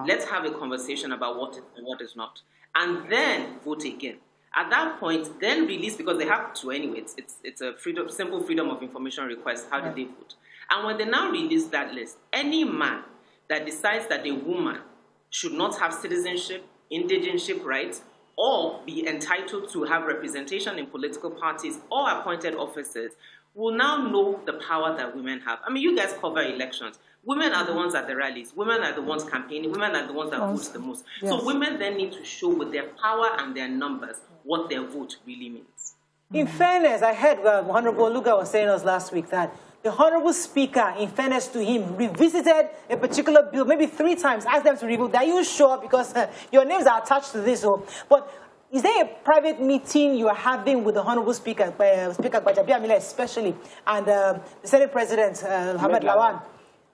Let's have a conversation about what is and what is not, and then vote again. At that point, then release, because they have to anyway. It's a simple freedom of information request. How did they vote? And when they now release that list, any man that decides that a woman should not have citizenship, indigenship rights, or be entitled to have representation in political parties or appointed offices will now know the power that women have. I mean, you guys cover elections. Women are the ones at the rallies. Women are the ones campaigning. Women are the ones that vote the most. Yes. So women then need to show with their power and their numbers what their vote really means. In fairness, I heard Honorable Luga was saying us last week that the Honorable Speaker, in fairness to him, revisited a particular bill maybe 3 times, asked them to revote. Are you sure? Because your names are attached to this. But is there a private meeting you are having with the Honorable Speaker, Speaker Gbajabiamila especially, and the Senate President, Hamad Lawan,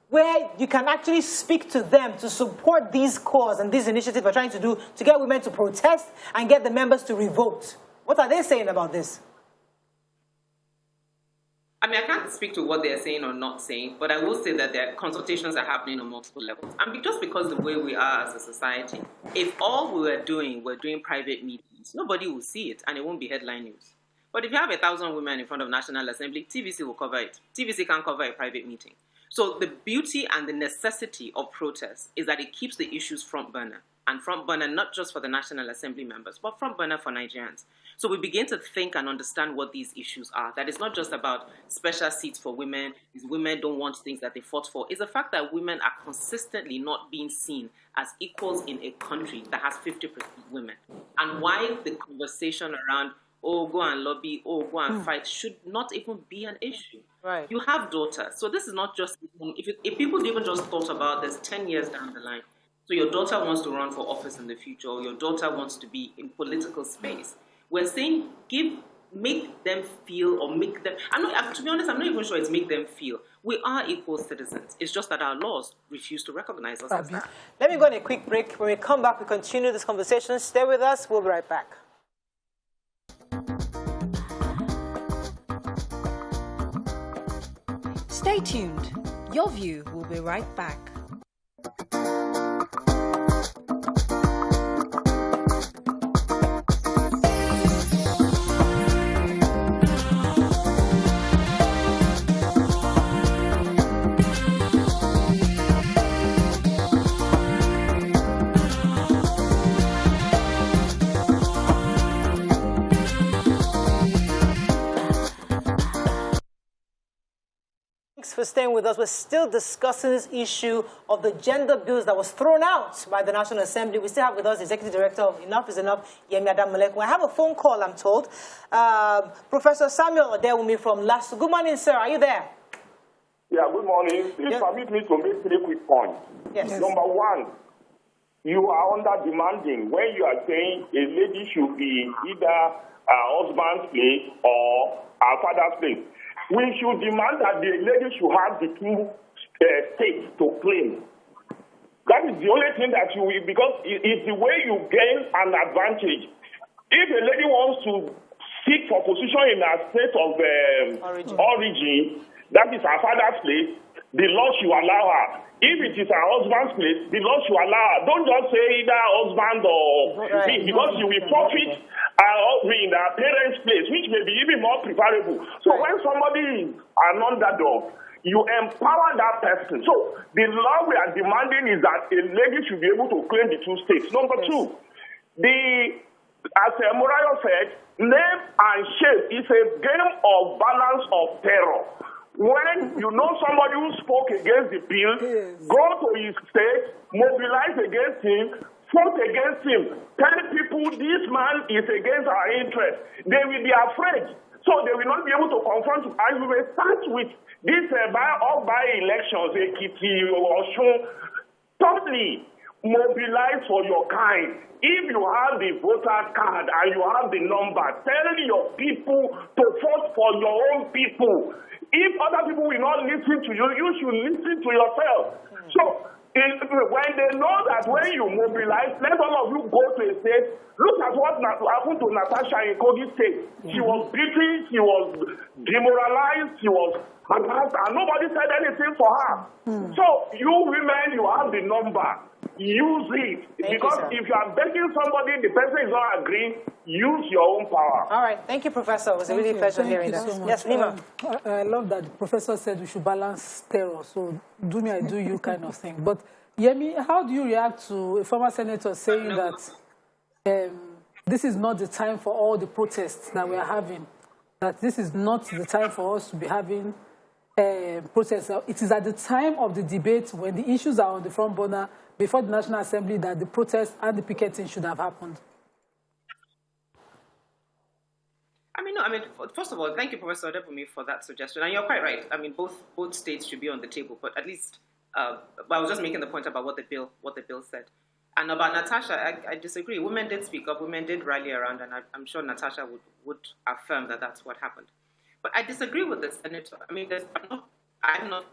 where you can actually speak to them to support these cause and these initiatives we're trying to do to get women to protest and get the members to revote? What are they saying about this? I mean, I can't speak to what they're saying or not saying, but I will say that their consultations are happening on multiple levels. And just because the way we are as a society, if all we're doing private meetings, nobody will see it and it won't be headline news. But if you have 1,000 women in front of National Assembly, TVC will cover it. TVC can't cover a private meeting. So the beauty and the necessity of protest is that it keeps the issues front burner. And front burner not just for the National Assembly members, but front burner for Nigerians. So we begin to think and understand what these issues are. That it's not just about special seats for women, is women don't want things that they fought for. It's the fact that women are consistently not being seen as equals in a country that has 50% women. And why the conversation around, oh, go and lobby, oh, go and fight, should not even be an issue. Right. You have daughters. So this is not just, if people even just thought about this 10 years down the line, so your daughter wants to run for office in the future, or your daughter wants to be in political space, we're saying make them feel, or make them, to be honest, I'm not even sure it's make them feel. We are equal citizens. It's just that our laws refuse to recognize us as that. Let me go on a quick break. When we come back, we continue this conversation. Stay with us. We'll be right back. Stay tuned. Your View will be right back. For staying with us. We're still discussing this issue of the gender bills that was thrown out by the National Assembly. We still have with us the Executive Director of Enough is Enough, Yemi Adamalek. I have a phone call, I'm told. Professor Samuel Odewumi from LASU. Good morning, sir. Are you there? Yeah, good morning. Please permit me to make 3 quick points. Yes. Number 1, you are under demanding when you are saying a lady should be either her husband's place or her father's place. We should demand that the lady should have the 2 states to claim. That is the only thing that you will, because it's the way you gain an advantage. If a lady wants to seek for position in her state of origin, that is her father's place, the law should allow her. If it is her husband's place, the law should allow her. Don't just say either husband or because you will forfeit her parents' place, which may be even more preferable. So when somebody is an underdog, you empower that person. So the law we are demanding is that a lady should be able to claim the 2 states. Number 2, as Morayo said, name and shape is a game of balance of terror. When you know somebody who spoke against the bill, go to his state, mobilize against him, vote against him, tell people this man is against our interest. They will be afraid. So they will not be able to confront you. And we will start with this by-elections, Ekiti, Osun. Thirdly, mobilize for your kind. If you have the voter card and you have the number, tell your people to vote for your own people. If other people will not listen to you, you should listen to yourself. So when they know that when you mobilize, let all of you go to a state. Look at what happened to Natasha in Kogi State. She was beaten, she was demoralized, she was harassed, and nobody said anything for her. So you women, you have the number. Use it. Because if you are begging somebody, the person is not agreeing, use your own power. All right. Thank you, Professor. It was a really pleasure hearing that. So yes, Nima. I love that the professor said we should balance terror. So do me, I do you kind of thing. But Yemi, how do you react to a former senator saying that this is not the time for all the protests that we are having? That this is not the time for us to be having protests. It is at the time of the debate when the issues are on the front burner before the National Assembly that the protests and the picketing should have happened. First of all, thank you, Professor Odebumi, for that suggestion. And you're quite right. I mean, both states should be on the table, but at least, I was just making the point about what the bill said. And about Natasha, I disagree. Women did speak up, women did rally around, and I'm sure Natasha would affirm that that's what happened. But I disagree with the senator. I mean, I'm not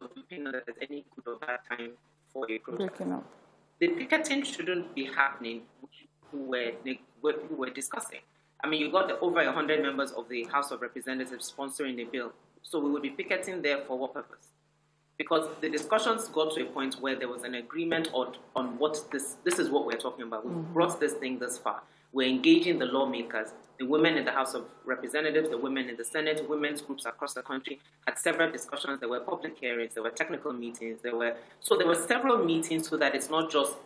of the opinion that there's any good or bad time for a protest. The picketing shouldn't be happening who were discussing. I mean, you got over 100 members of the House of Representatives sponsoring the bill. So we would be picketing there for what purpose? Because the discussions got to a point where there was an agreement on what this is what we're talking about. We've brought this thing this far. We're engaging the lawmakers, the women in the House of Representatives, the women in the Senate, women's groups across the country had several discussions. There were public hearings, there were technical meetings, there were several meetings so that it's not just,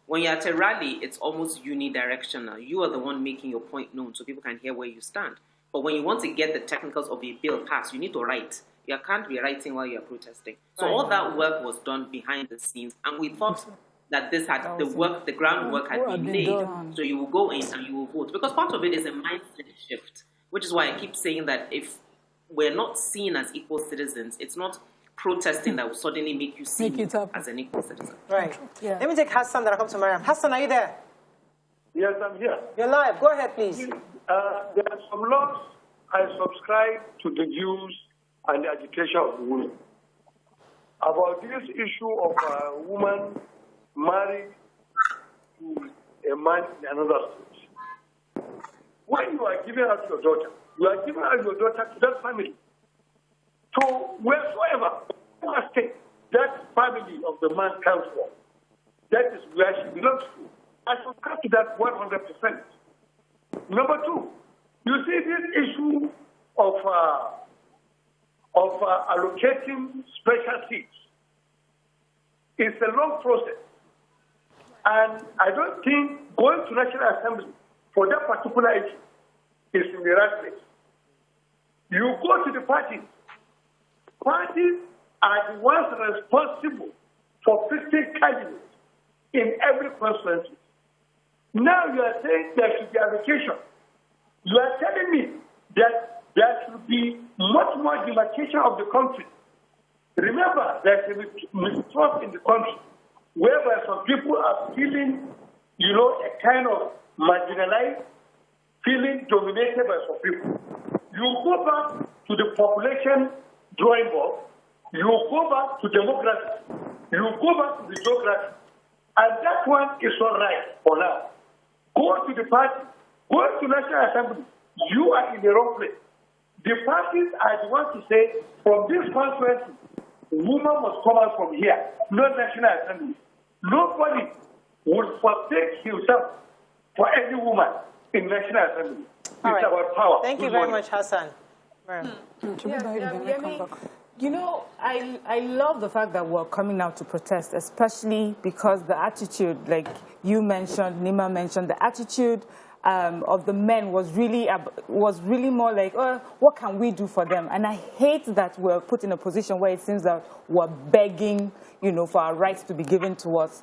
when you're at a rally, it's almost unidirectional. You are the one making your point known so people can hear where you stand. But when you want to get the technicals of a bill passed, you need to write. You can't be writing while you're protesting. So all that work was done behind the scenes, and we thought that the groundwork had been laid. So you will go in and you will vote. Because part of it is a mindset shift, which is why I keep saying that if we're not seen as equal citizens, it's not protesting that will suddenly make you see as an equal citizen. Right. Yeah. Let me take Hassan that I come to Mariam. Hassan, are you there? Yes, I'm here. You're live. Go ahead, please. There are some laws. I subscribe to the views and the agitation of the women. About this issue of a woman married to a man in another state. When you are giving out your daughter, you are giving out your daughter to that family. So wheresoever state that family of the man comes from, that is where she belongs to. I subscribe to that 100%. Number two, you see this issue of allocating special seats. It's a long process. And I don't think going to National Assembly for that particular issue is in the right place. You go to the parties. Parties are the ones responsible for fixing candidates in every constituency. Now you are saying there should be allocation. You are telling me that there should be much more demarcation of the country. Remember, there's a mistrust in the country, whereby some people are feeling, a kind of marginalized, feeling dominated by some people. You go back to the population drawing board, you go back to democracy, you go back to the geography, and that one is all right for now. Go to the party, go to National Assembly, you are in the wrong place. The parties are the ones to say, from this conference, woman must come out from here, not National Assembly. Nobody would forsake himself for any woman in National Assembly. It's about power. Thank you very much, Hassan. I love the fact that we're coming out to protest, especially because the attitude, like you mentioned, Nima mentioned, the attitude of the men was really more like, what can we do for them? And I hate that we're put in a position where it seems that we're begging, for our rights to be given to us.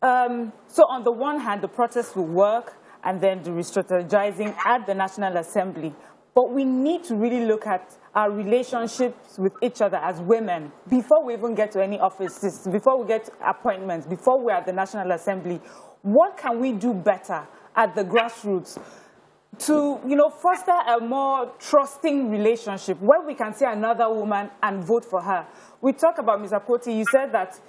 So on the one hand, the protests will work, and then the re-strategizing at the National Assembly. But we need to really look at our relationships with each other as women before we even get to any offices, before we get appointments, before we're at the National Assembly. What can we do better at the grassroots to, foster a more trusting relationship where we can see another woman and vote for her? We talk about Ms. Apoti. You said that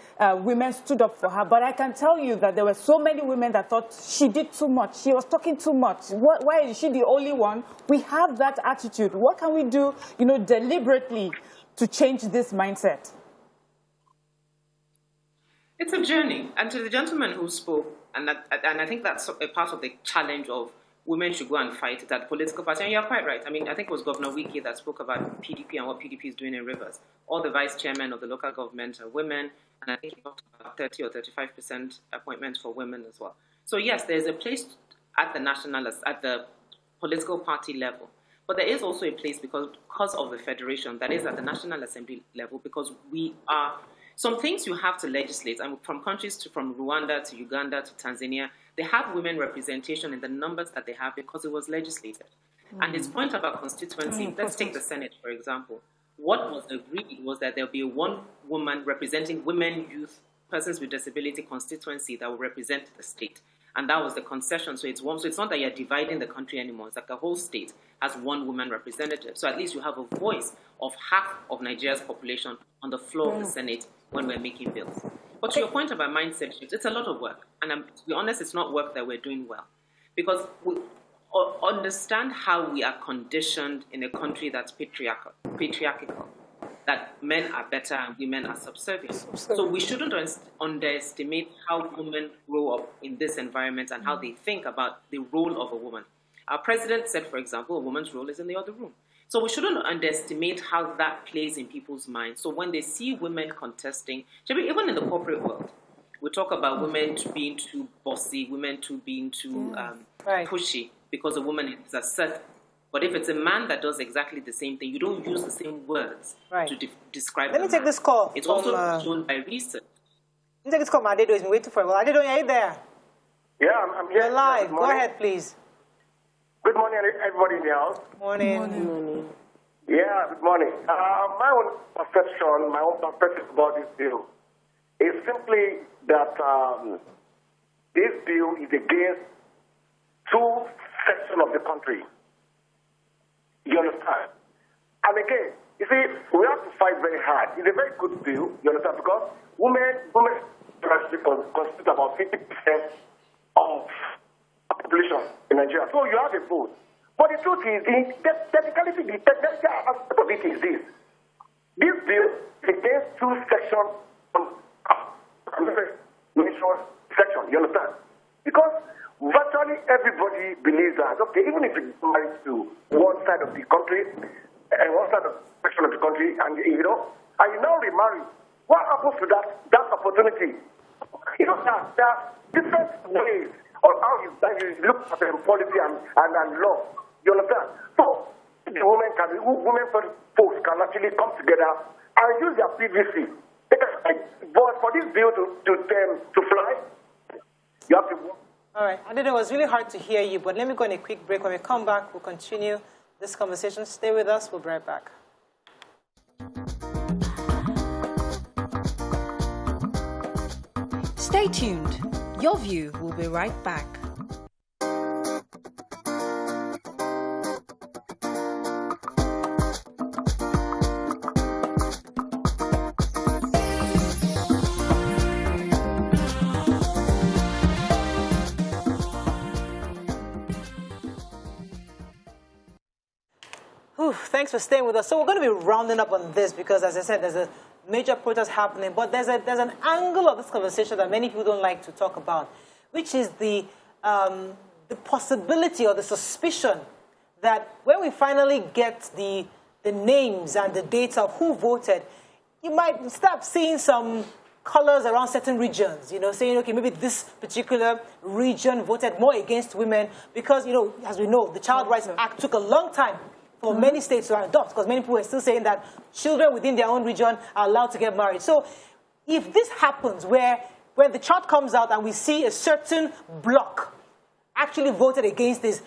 women stood up for her, but I can tell you that there were so many women that thought she did too much. She was talking too much. Why is she the only one? We have that attitude. What can we do, deliberately to change this mindset? It's a journey. And to the gentleman who spoke, and I think that's a part of the challenge of women should go and fight that political party. And you're quite right. I mean, I think it was Governor Wiki that spoke about PDP and what PDP is doing in Rivers. All the vice chairmen of the local government are women, and I think he talked about 30 or 35% appointments for women as well. So yes, there's a place at the political party level. But there is also a place because of the federation that is at the National Assembly level, because we are some things you have to legislate. And from countries from Rwanda to Uganda to Tanzania, they have women representation in the numbers that they have because it was legislated. And his point about constituency, let's take the Senate, for example. What was agreed was that there'll be one woman representing women, youth, persons with disability constituency that will represent the state. And that was the concession. So it's one. So it's not that you're dividing the country anymore. It's like the whole state has one woman representative. So at least you have a voice of half of Nigeria's population on the floor of the Senate when we're making bills. But to your point about mindset shifts, it's a lot of work. And to be honest, it's not work that we're doing well. Because we understand how we are conditioned in a country that's patriarchal, that men are better and women are subservient. So we shouldn't underestimate how women grow up in this environment and how they think about the role of a woman. Our president said, for example, a woman's role is in the other room. So we shouldn't underestimate how that plays in people's minds. So when they see women contesting, even in the corporate world, we talk about women being too bossy, women being too pushy because a woman is assertive. But if it's a man that does exactly the same thing, you don't use the same words to describe Let me take this call. It's also shown by research. Let me take this call. Adedo has been waiting for a while. Adedo, are you there? Yeah, I'm here. You're live. Go ahead, please. Good morning, everybody in the house. Morning. Morning. Yeah, good morning. My own perspective about this bill is simply that this bill is against two sections of the country. You understand? And again, you see, we have to fight very hard. It's a very good bill, you understand, because women constitute about 50% of the population in Nigeria. So you have a vote. But the truth is, the technical aspect of it is this. This bill is against two sections of the section, you understand? Because virtually everybody believes that, okay, even if you're married to one side of the country, and one side of the section of the country, and you now remarry, what happens to that opportunity? There are different ways on how you look at policy and law. You understand? So the women folks can actually come together and use their PVC. But for this bill to fly, you have to work. All right. I didn't know, it was really hard to hear you, but let me go on a quick break. When we come back, we'll continue this conversation. Stay with us. We'll be right back. Stay tuned. Your View will be right back. Thanks for staying with us. So we're going to be rounding up on this because, as I said, there's a major protest happening. But there's an angle of this conversation that many people don't like to talk about, which is the possibility or the suspicion that when we finally get the names and the data of who voted, you might start seeing some colors around certain regions, you know, saying, okay, maybe this particular region voted more against women because, you know, as we know, the Child Rights Act took a long time for many states to adopt, because many people are still saying that children within their own region are allowed to get married. So if this happens, where when the chart comes out and we see a certain bloc actually voted against this,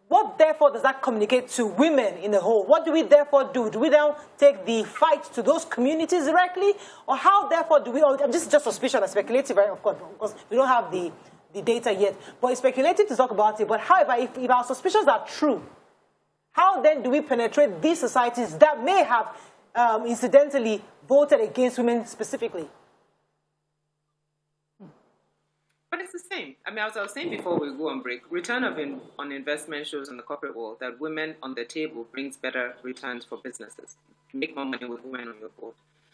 what, therefore, does that communicate to women in the whole? What do we, therefore, do? Do we now take the fight to those communities directly? Or how, therefore, do we... This is just suspicion and speculative, right? Of course, because we don't have the data yet. But it's speculative to talk about it. But however, if our suspicions are true, how, then, do we penetrate these societies that may have, incidentally, voted against women specifically? But it's the same. I mean, as I was saying before we go on break, return on investment shows in the corporate world that women on the table brings better returns for businesses. You make more money with women on your board.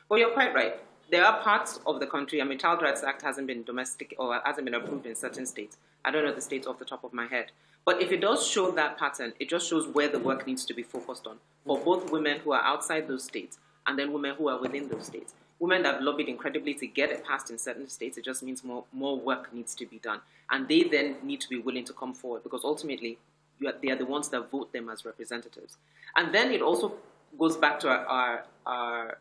But you're quite right. There are parts of the country, I mean, Child Rights Act hasn't been domestic or hasn't been approved in certain states. I don't know the states off the top of my head. But if it does show that pattern, it just shows where the work needs to be focused on for both women who are outside those states and then women who are within those states. Women that have lobbied incredibly to get it passed in certain states, it just means more work needs to be done. And they then need to be willing to come forward because ultimately they are the ones that vote them as representatives. And then it also goes back to our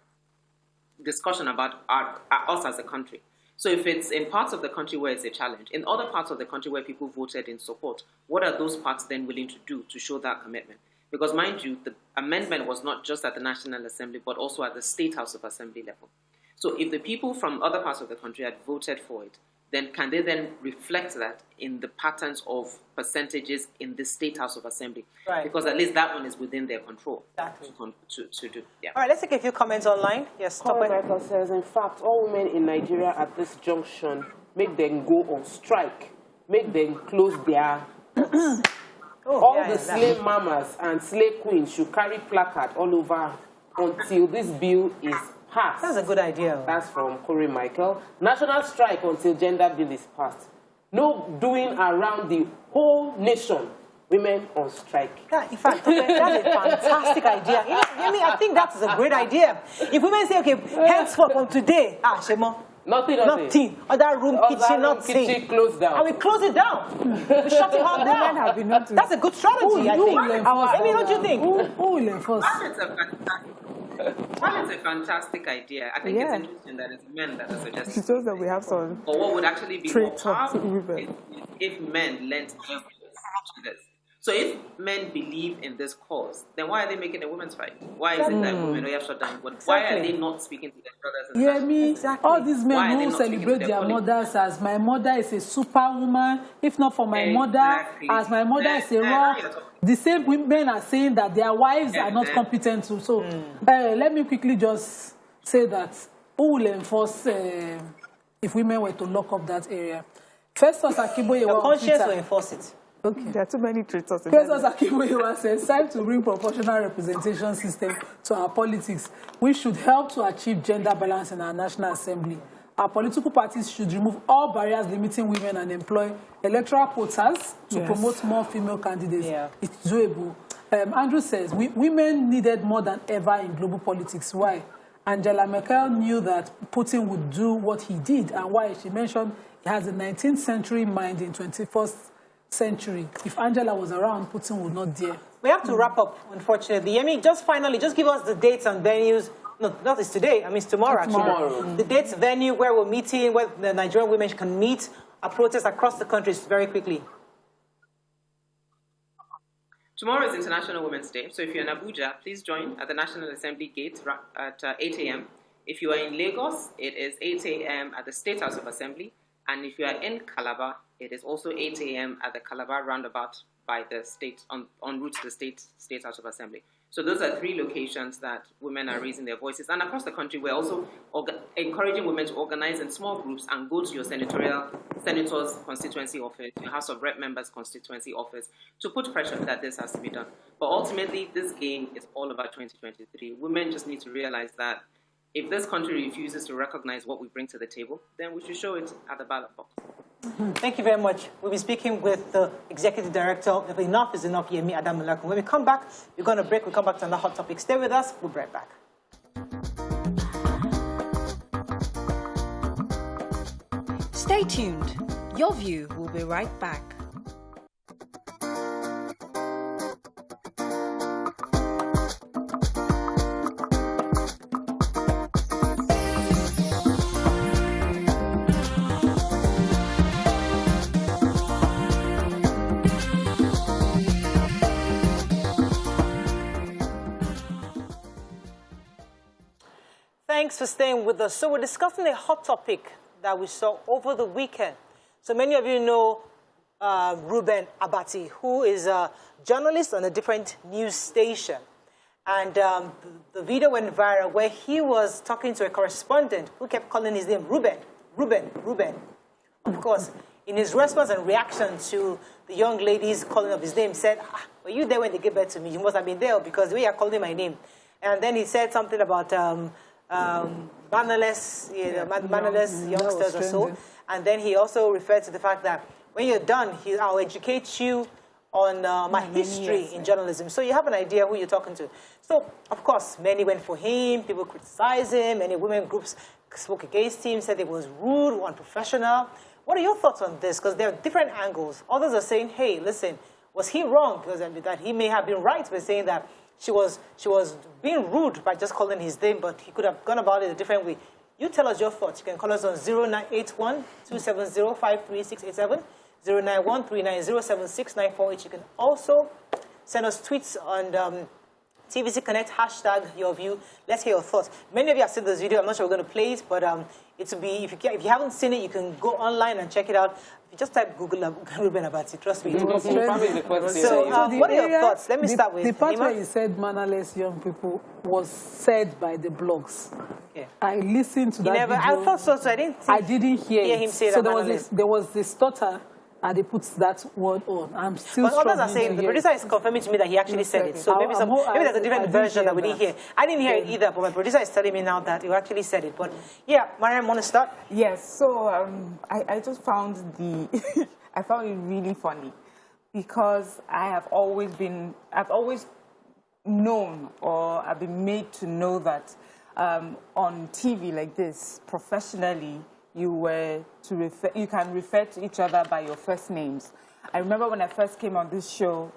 discussion about us as a country. So if it's in parts of the country where it's a challenge, in other parts of the country where people voted in support, what are those parts then willing to do to show that commitment? Because mind you, the amendment was not just at the National Assembly, but also at the State House of Assembly level. So if the people from other parts of the country had voted for it, then can they then reflect that in the patterns of percentages in the State House of Assembly? Right. Because at least that one is within their control to do. Yeah. All right, let's take a few comments online. Yes, Corey Michael says, in fact, all women in Nigeria at this junction, make them go on strike. Make them close their... all the slave mamas and slave queens should carry placard all over until this bill is passed. That's a good idea. That's from Corey Michael. National strike until gender bill is passed. No doing around the whole nation. Women on strike. Yeah, in fact, that's a fantastic idea. You know, I think that's a great idea. If women say, okay, henceforth from today, Shemo, nothing. Other room, kitchen, nothing. Kitchen closed down. And we close it down. We shut it all down. That's a good strategy, I think. Amy, what do you think? Who will enforce? One is a fantastic idea. I think it's interesting that it's men that are suggesting. It shows that we have some. But what would actually be more powerful if men lent to this. So if men believe in this cause, then why are they making a women's fight? Why is it that women are shut down? Why are they not speaking to their brothers and sisters? All these men who celebrate their mothers as my mother is a superwoman, if not for my mother, as my mother is a rock. The same women are saying that their wives are not competent too. So let me quickly just say that who will enforce if women were to lock up that area? Festus Akiboye, your conscience will enforce it. Okay. There are too many traitors. Festus Akiboye says, time to bring proportional representation system to our politics. We should help to achieve gender balance in our National Assembly. Our political parties should remove all barriers limiting women and employ electoral quotas to promote more female candidates. Yeah. It's doable. Andrew says, women needed more than ever in global politics. Why? Angela Merkel knew that Putin would do what he did, and why? She mentioned he has a 19th century mind in 21st century. If Angela was around, Putin would not dare. We have to wrap up, unfortunately. I mean, just finally, just give us the dates and venues. No, not this today. I mean, it's tomorrow, actually. The dates, venue, where we're meeting, where the Nigerian women can meet, a protest across the country very quickly. Tomorrow is International Women's Day. So if you're in Abuja, please join at the National Assembly gate at 8 a.m. If you are in Lagos, it is 8 a.m. at the State House of Assembly. And if you are in Calabar, it is also 8 a.m. at the Calabar roundabout by the state, en route to the State House of Assembly. So those are 3 locations that women are raising their voices. And across the country, we're also encouraging women to organize in small groups and go to your senator's constituency office, your House of Rep members' constituency office, to put pressure that this has to be done. But ultimately, this game is all about 2023. Women just need to realize that if this country refuses to recognize what we bring to the table, then we should show it at the ballot box. Thank you very much. We'll be speaking with the Executive Director of Enough is Enough, Yemi Adamulakun. When we come back, we're going to break. We'll come back to another hot topic. Stay with us. We'll be right back. Stay tuned. Your View will be right back. Thanks for staying with us. So we're discussing a hot topic that we saw over the weekend. So many of you know Reuben Abati, who is a journalist on a different news station. And the video went viral where he was talking to a correspondent who kept calling his name Reuben, Reuben, Reuben. Of course, in his response and reaction to the young ladies calling up his name, said, were you there when they gave birth to me? You must have been there because the way you're calling my name. And then he said something about mannerless youngsters or so. And then he also referred to the fact that when you're done, I'll educate you on my history in journalism. So you have an idea who you're talking to. So, of course, many went for him. People criticized him. Many women groups spoke against him, said it was rude, unprofessional. What are your thoughts on this? Because there are different angles. Others are saying, hey, listen, was he wrong? Because that he may have been right by saying that she was being rude by just calling his name, but he could have gone about it a different way. You tell us your thoughts. You can call us on 0981-270-53687, 091-390-76948. You can also send us tweets on TVC Connect, hashtag YourView. Let's hear your thoughts. Many of you have seen this video. I'm not sure we're going to play it, but it will be, if you haven't seen it, you can go online and check it out. If you just type Google Reuben Abati, trust me. So, what are your thoughts? Let me start with the part Nima. where you said mannerless young people was said by the blogs. Okay. I listened to that video. I thought so, so I didn't hear him say so that there was this stutter, and they put that word on. I'm still But others are saying, the producer is confirming to me that he actually said it. So maybe there's a different version that we didn't hear. I didn't hear it either, but my producer is telling me now that he actually said it. But yeah, Mariam, want to start? Yes, so I just found I found it really funny because I've always known, or I've been made to know that on TV like this, professionally, you can refer to each other by your first names. I remember when I first came on this show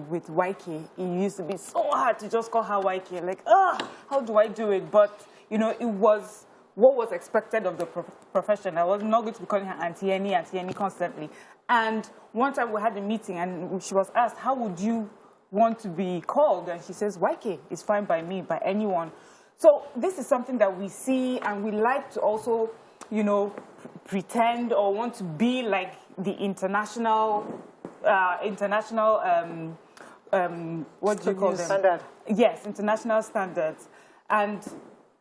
with YK, it used to be so hard to just call her YK. Like, how do I do it? But, you know, it was what was expected of the profession. I was not going to be calling her Auntie Annie constantly. And one time we had a meeting and she was asked, how would you want to be called? And she says, YK is fine by me, by anyone. So this is something that we see, and we like to also, you know, pretend or want to be like the international, what do you call them? Standard. Yes, international standards. And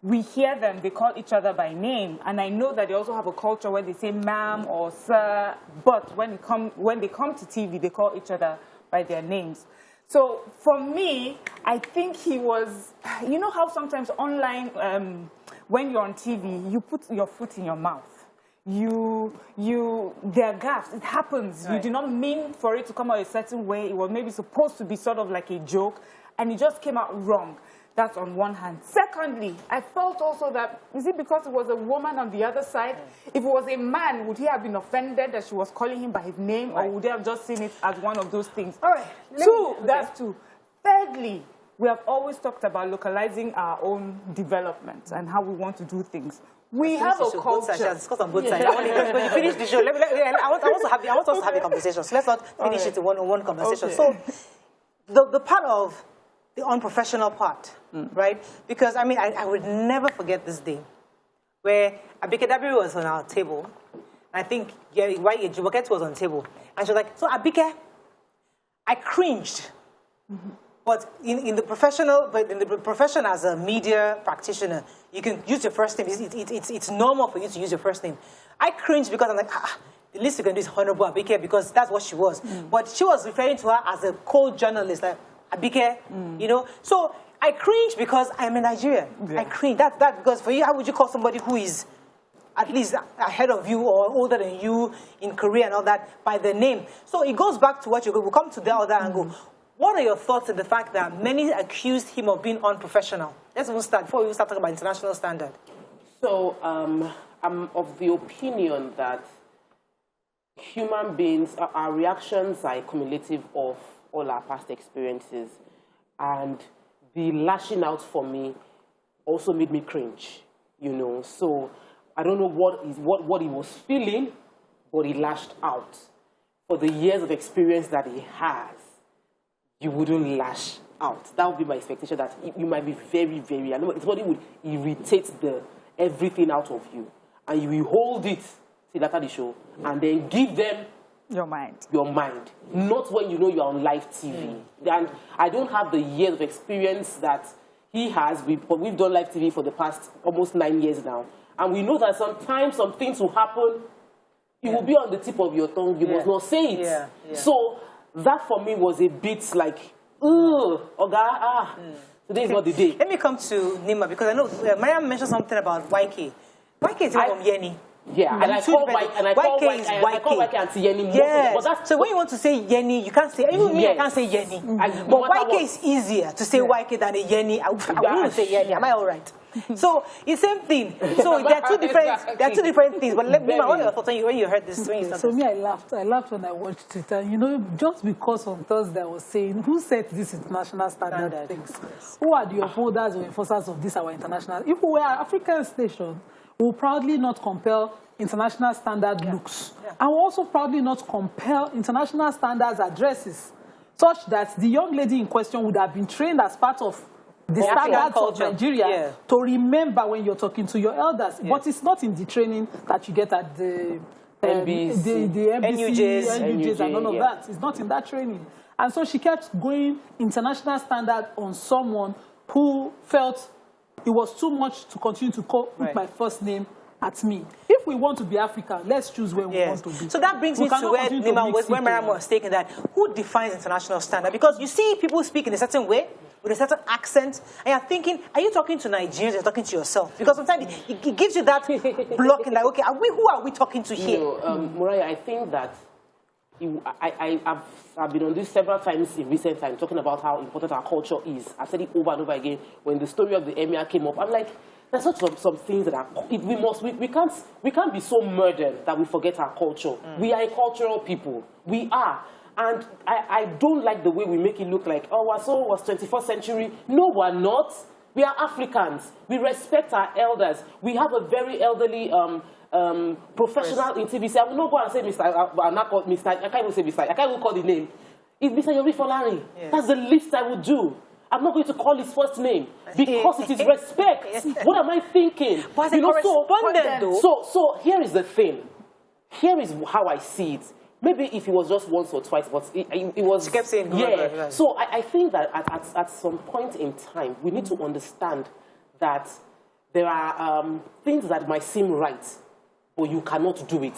we hear them, they call each other by name. And I know that they also have a culture where they say ma'am or sir, but when they come to TV, they call each other by their names. So for me, I think he was, you know how sometimes online, when you're on TV, you put your foot in your mouth. There are gaffes. It happens. Right. You do not mean for it to come out a certain way. It was maybe supposed to be sort of like a joke, and it just came out wrong. That's on one hand. Secondly, I felt also that, is it because it was a woman on the other side? If it was a man, would he have been offended that she was calling him by his name, or would they have just seen it as one of those things? All right. That's two. Thirdly, we have always talked about localizing our own development and how we want to do things. We have a culture. Discuss on both sides. When you finish the show, I want us to have a conversation. So let's not finish it in one conversation. So the part of the unprofessional part, right? Because, I mean, I would never forget this day where Abike Dabiri was on our table. I think Jumoket was on the table. And she was like, so Abike, I cringed. But in the profession as a media practitioner, you can use your first name. It's normal for you to use your first name. I cringed because I'm like, the least you can do is Honorable Abike, because that's what she was. But she was referring to her as a cold journalist, like Abike, you know. So I cringe because I'm a Nigerian. Yeah. I cringe. That because for you, how would you call somebody who is at least ahead of you or older than you in career and all that by their name? So it goes back to what we'll come to the other angle. What are your thoughts on the fact that many accused him of being unprofessional? Let's even start before we start talking about international standard. So I'm of the opinion that human beings, our reactions are cumulative of all our past experiences. And the lashing out for me also made me cringe, you know. So I don't know what he was feeling, but he lashed out. For the years of experience that he has, you wouldn't lash out. That would be my expectation, that you might be very, very, I know his body would irritate everything out of you. And you will hold it till after the show and then give them your mind. Your mind. Not when you know you're on live TV. And I don't have the years of experience that he has, but we've done live TV for the past almost 9 years now. And we know that sometimes some things will happen, it will be on the tip of your tongue, you must not say it. So that for me was a bit like, today is not the day. Let me come to Nima, because I know Mariam mentioned something about YK. YK is from Yenny. Yeah, and I call YK Auntie Yenny. Yes. So when you want to say Yenny, you can't say, even me, I can't say Yenny. But YK is easier to say YK than a Yenny. I wouldn't say Yenny. Am I all right? So it's the same thing. So there are two different things. But let me know what your thoughts when you heard this. So me, I laughed when I watched it. And you know, just because on Thursday I was saying, who set these international standard things? Who are the upholders or enforcers of this, our international? If we were an African station, we will proudly not compel international standard looks. And we'll also proudly not compel international standards addresses, such that the young lady in question would have been trained as part of the standards of Nigeria to remember when you're talking to your elders. But it's not in the training that you get at the NBC, NUJs and all of that. It's not in that training. And so she kept going international standard on someone who felt it was too much to continue to call with my first name at me. If we want to be African, let's choose where we want to be. So that brings me to where Nima was, where Mariam was taking that. Who defines international standard? Because you see people speak in a certain way, with a certain accent, and you're thinking, are you talking to Nigerians or you're talking to yourself? Because sometimes it gives you that blocking, like, okay, who are we talking to here? Moriah, I think that I've been on this several times in recent times, talking about how important our culture is. I said it over and over again. When the story of the emir came up, I'm like, there's some things that we can't be so murdered that we forget our culture. We are a cultural people. We are. And I don't like the way we make it look like, oh, so was 21st century. No, we're not. We are Africans. We respect our elders. We have a very elderly professional in TVC. I will not go and say Mr. I'm not called Mr. I can't even say Mr. I can't even call the name. It's Mr. Yori Folari. That's the least I would do. I'm not going to call his first name because it is respect. What am I thinking? But you know, so here is the thing. Here is how I see it. Maybe if it was just once or twice, but it was... She kept saying... So I think that at some point in time, we need to understand that there are things that might seem right, but you cannot do it.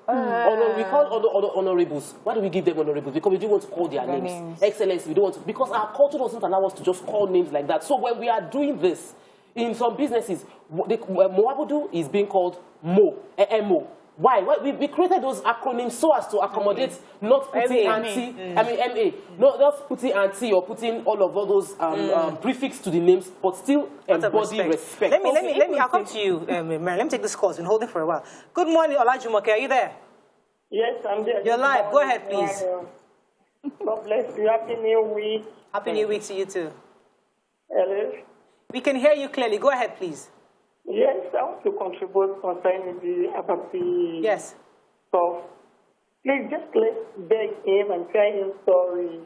We call honorables. Why do we give them honorables? Because we don't want to call their names. Excellency, we don't want to... Because our culture doesn't allow us to just call names like that. So when we are doing this, in some businesses, Moabudu is being called Mo, M-O. Why? We created those acronyms so as to accommodate, not putting auntie, MA, not just putting auntie or putting all those prefix to the names, but still embody respect. Let me, I'll come to you, Mary. Let me take this call. It's been holding for a while. Good morning, Olajumoke. Are you there? Yes, I'm there. You're live. Go ahead, please. God bless you. Happy New Week. Happy New Week to you too. Hello. We can hear you clearly. Go ahead, please. Yes, I want to contribute concerning the advocacy stuff. Please just let's beg him and tell him sorry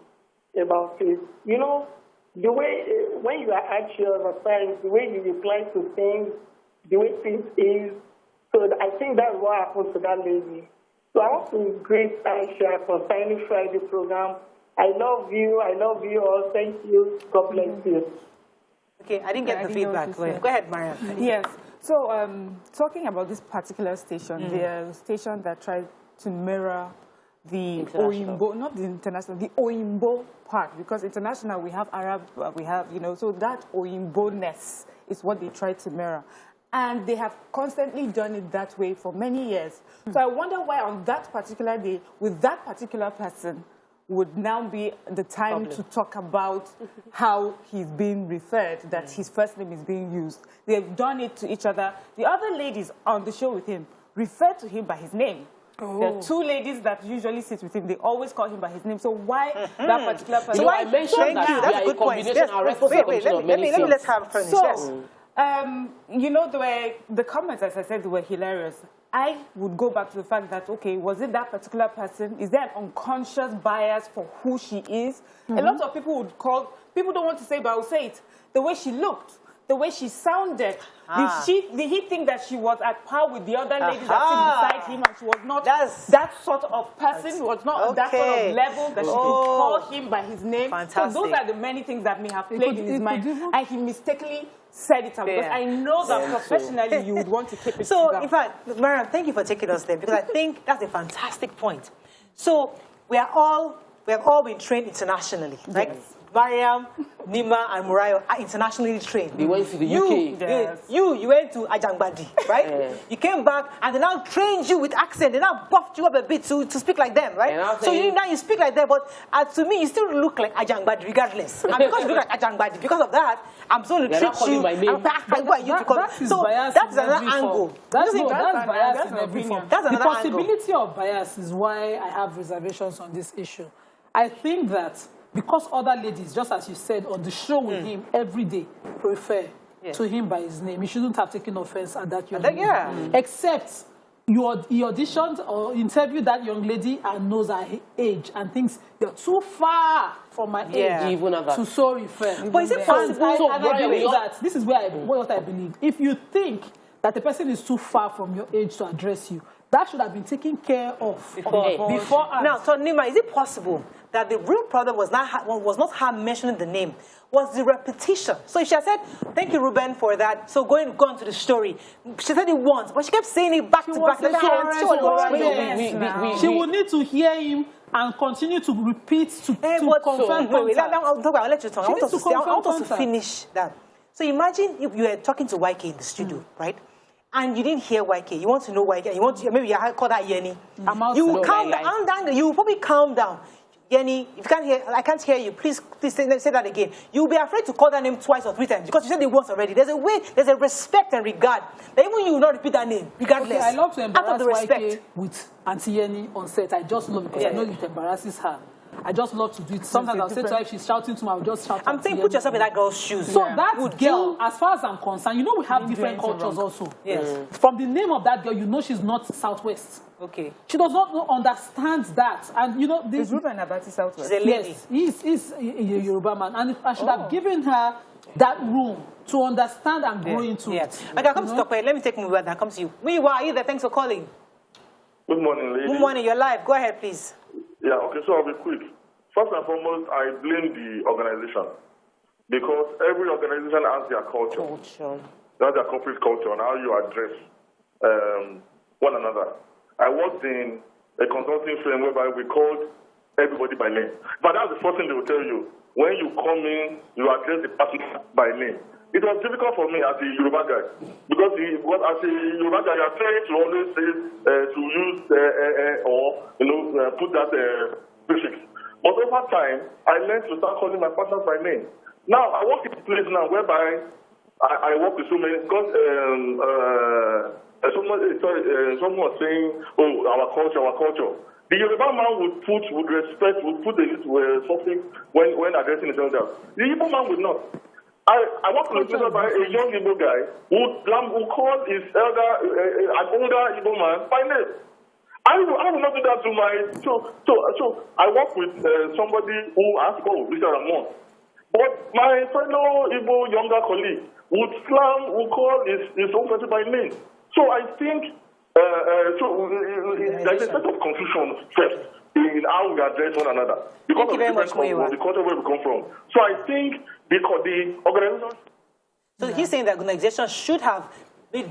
about it. You know, the way, when you are at your advice, the way you reply to things, the way things is, so I think that's what happened to that lady. So I want to greet Aisha concerning Friday program. I love you all. Thank you. God bless you. Okay, I didn't get the feedback. Go ahead, Mariam. Yes. So, talking about this particular station, the station that tried to mirror the Oyinbo, not the international, the Oyinbo part, because international we have Arab, we have, you know, so that Oyinbo-ness is what they tried to mirror. And they have constantly done it that way for many years. So I wonder why on that particular day, with that particular person, would now be the time to talk about how he's being referred, that his first name is being used. They've done it to each other. The other ladies on the show with him referred to him by his name. There are 2 ladies that usually sit with him. They always call him by his name. So why that particular person? So I mentioned that that's a good point. Yes. Let's have finish. So, you know, the comments, as I said, were hilarious. I would go back to the fact that, okay, was it that particular person? Is there an unconscious bias for who she is? A lot of people would call, people don't want to say, but I will say it, the way she looked, the way she sounded. Did he think that she was at par with the other ladies that sit beside him, and she was not that sort of person, was not that sort of level that she could call him by his name? Fantastic. So those are the many things that may have played in his mind. And he mistakenly said it out, because I know that professionally you would want to keep it So, in fact, Mariam, thank you for taking us there, because I think that's a fantastic point. So, we have all been trained internationally, right? Mariam, Nima, and Murayo are internationally trained. They went to the UK. You went to Ajangbadi, right? You came back, and they now trained you with accent. They now buffed you up a bit to speak like them, right? So now you speak like them, but to me, you still look like Ajangbadi regardless. And because you look like Ajangbadi, because of that, I'm going to treat you. So that's another angle. That's bias in every form. That's another angle. The possibility of bias is why I have reservations on this issue. I think that because other ladies, just as you said, on the show with him every day, refer to him by his name, you shouldn't have taken offense at that young lady. Except he auditioned or interviewed that young lady and knows her age and thinks you're too far from my age even to so refer. But is it possible? And I believe that this is what I believe. If you think that the person is too far from your age to address you, that should have been taken care of before. Now, so Nima, is it possible that the real problem was not her mentioning the name, was the repetition? So if she had said, "Thank you, Ruben, for that," so go on to the story. She said it once, but she kept saying it back to back. She would need to hear him and continue to repeat to confirm. I'll let you talk. I want us to finish that. So imagine if you were talking to YK in the studio, right? And you didn't hear YK. You want to know YK. You want to, maybe you call that Yenny. You will calm down. You will probably calm down. Yenny, if you can't hear, I can't hear you. Please say that again. You'll be afraid to call that name 2 or 3 times because you said it once already. There's a respect and regard that even you will not repeat that name, regardless. Okay, I love to embarrass YK with Auntie Yenny on set. I just love because I know it embarrasses her. I just love to do it. Sometimes I'll say to her, if she's shouting to me, I'll just shout. I'm saying, put yourself in that girl's shoes. So that girl, as far as I'm concerned, you know we have different cultures also. Yes. From the name of that girl, you know she's not Southwest. Okay. She does not understand that. And you know, this Ruben Abati Southwest. Yes, he's a Yoruba man. And I should have given her that room to understand and grow into it. Okay, I'll come to Tokwe. Let me take Muiwa. That comes to you. Muiwa, are you there? Thanks for calling. Good morning, ladies. Good morning. You're live. Go ahead, please. Yeah, okay, so I'll be quick. First and foremost, I blame the organization because every organization has their culture. That's their corporate culture and how you address one another. I worked in a consulting firm whereby we called everybody by name. But that's the first thing they will tell you. When you come in, you address the person by name. It was difficult for me as a Yoruba guy because as a Yoruba guy, you are trained to always say, to use put that prefix. But over time, I learned to start calling my partners by name. Now, I work in a place now whereby I work with so many, because someone was saying, oh, our culture. The Yoruba man would put a suffix when addressing his elder. The Igbo man would not. I work in a place whereby a young Igbo guy would call his elder, an older Igbo man by name. I will not do that to my... So I work with somebody who has to call Mr. Ramon. But my fellow Igbo younger colleague would call his own person by name. So I think there's a set of confusion first in how we address one another. Because of the culture where we come from. So I think the organization... So he's saying that organization should have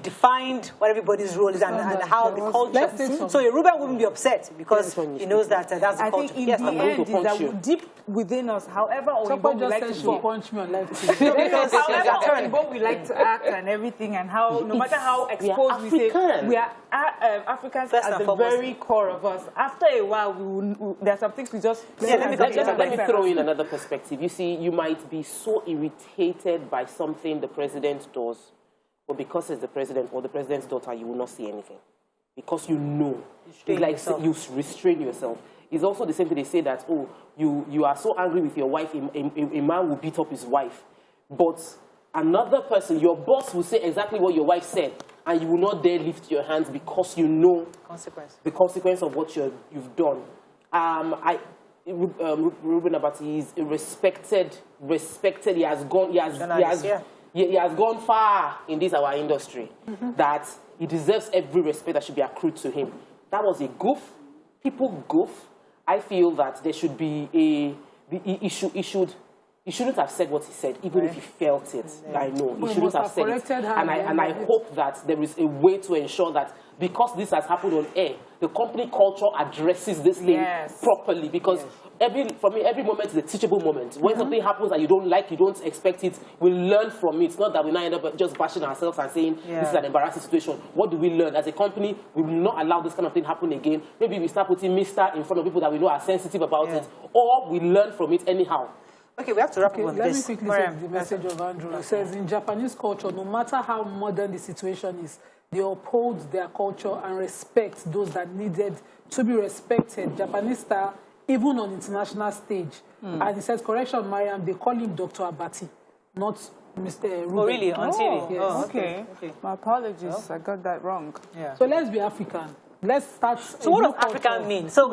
defined what everybody's role is and how the culture. So Ruben wouldn't be upset because he knows that that's the culture. I think in the end, is that deep within us, however Oyibo we like to punch me on left. Because however Oyibo we like to act and everything, and how no matter how exposed we say, we are Africans at the very core of us. After a while, there are some things we just... Let me throw in another perspective. You see, you might be so irritated by something the president does, but because it's the president or the president's daughter, you will not see anything. because you know. It's like you restrain yourself. It's also the same thing they say that, oh, you are so angry with your wife, a man will beat up his wife. But another person, your boss, will say exactly what your wife said, and you will not dare lift your hands because you know the consequence of what you've done. Ruben Abati is a respected. He has gone far in this our industry, that he deserves every respect that should be accrued to him. That was a goof. People goof. I feel that there should be he shouldn't have said what he said, even if he felt it. I know he shouldn't have said it, and I hope that there is a way to ensure that, because this has happened on air, the company culture addresses this thing properly. Because for me, every moment is a teachable moment. When something happens that you don't like, you don't expect it, we learn from it. It's not that we now end up just bashing ourselves and saying this is an embarrassing situation. What do we learn? As a company, we will not allow this kind of thing happen again. Maybe we start putting Mr. in front of people that we know are sensitive about it, or we learn from it anyhow. Okay, we have to wrap up on this. Let me quickly say the message of Andrew. It says, in Japanese culture, no matter how modern the situation is, they uphold their culture and respect those that needed to be respected. Japanese style, even on international stage. And he says, correction, Mariam, they call him Dr. Abati, not Mr. Ruben. Oh, really? On TV? Yes. Oh, okay. My apologies, I got that wrong. Yeah. So let's be African. Let's start. So what does African mean? So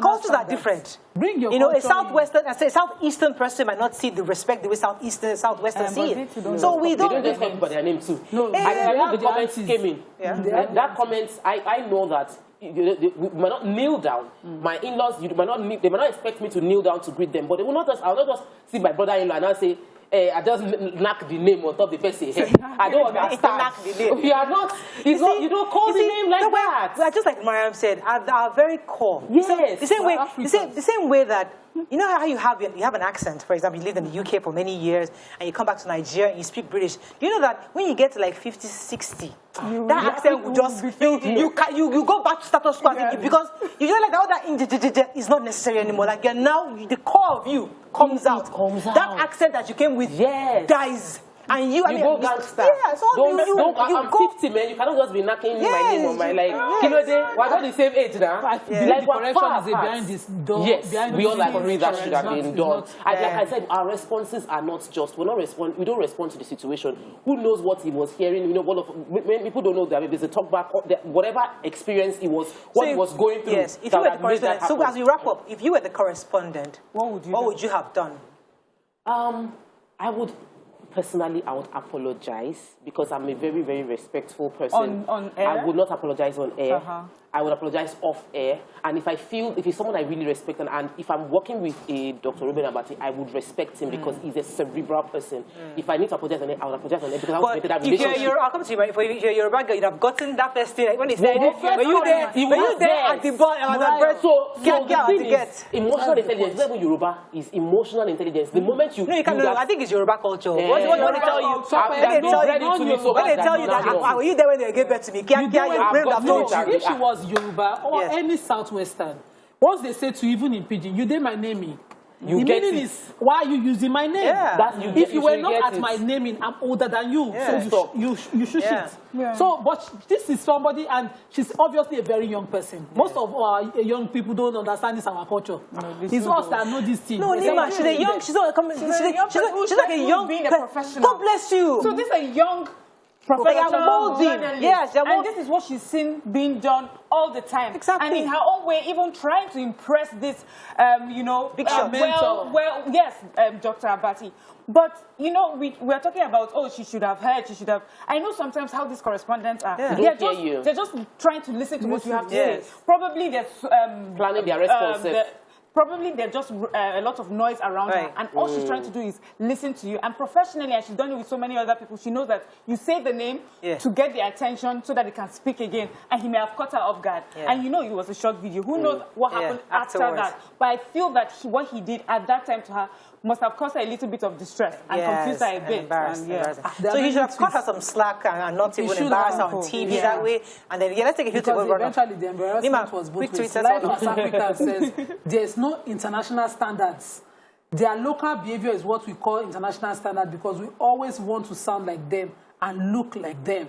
cultures are different. Bring your a southwestern, I say southeastern person might not see the respect the way southwestern see it. So we don't. They don't just talk about their name too. No, I know the comments came in. That comments, I know that we might not kneel down. My in-laws, they might not expect me to kneel down to greet them, but they will not just. I will not just see my brother-in-law and I say, I just knock the name on top of the person. I don't understand. You are not. You don't call the name like that. Just like Mariam said, at our very core. Yes. The same way that, you know how you have an accent. For example, you lived in the UK for many years, and you come back to Nigeria and you speak British. Do you know that when you get to like 50, 60, that accent will just you go back to status quo because you feel like that is not necessary anymore. Like you're now the core of you comes out. That accent that you came with dies. And you go gangster. Yeah, so I'm 50, man. You cannot just be knocking my name on my we're not the same age now. Like correction is behind this door. Yes, we all agree that should have been done. Like I said, our responses are not just. We don't respond to the situation. Who knows what he was hearing? You know, when people don't know that there's a talk back, whatever experience he was, he was going through. Yes, if you were the correspondent. So as we wrap up, if you were the correspondent, what would you have done? I would. Personally, I would apologize because I'm a very, very respectful person. On air? I would not apologize on air. I would apologize off air. And if it's someone I really respect, and if I'm working with a Dr. Ruben Abati, I would respect him because he's a cerebral person. If I need to apologize on air, I would apologize on air because I want to that relationship. I'll come to you, if you're Yoruba girl, you'd have gotten that first thing. When he said were you there at the bar? Emotional intelligence. It's not even Yoruba. It's emotional intelligence. The moment you... No, you can't. I think it's Yoruba culture. What they tell you? When they tell you that, were you there when they gave birth to me? Your brain would have told you. If she was Yoruba or any Southwestern, once they say to even in Pidgin, you did my naming. The meaning is, why are you using my name? If you were not at my naming, I'm older than you. So you should shit. So, but this is somebody, and she's obviously a very young person. Most of our young people don't understand this our culture. It's us that know this thing. No, Nima, she's a young, she's like a young being a professional. God bless you. So this is a young professional journalist. Yes, and this is what she's seen being done all the time. Exactly. And in her own way, even trying to impress this, Dr. Abati. But, you know, we're talking about, she should have heard, she should have... I know sometimes how these correspondents are. Yeah. They're just trying to listen to what you have to say. Probably they're... planning their responses. Probably there's just a lot of noise around her, and all she's trying to do is listen to you. And professionally, and she's done it with so many other people, she knows that you say the name to get their attention so that they can speak again, and he may have caught her off guard. And you know it was a short video. Who knows what happened after that? But I feel that what he did at that time to her must have caused her a little bit of distress and confused her a bit. So he should have cut her some slack and not even embarrass her on TV that way. And then let's take a few to go eventually the embarrassment was both ways. Life as Africa says there's no international standards. Their local behavior is what we call international standard because we always want to sound like them and look like them.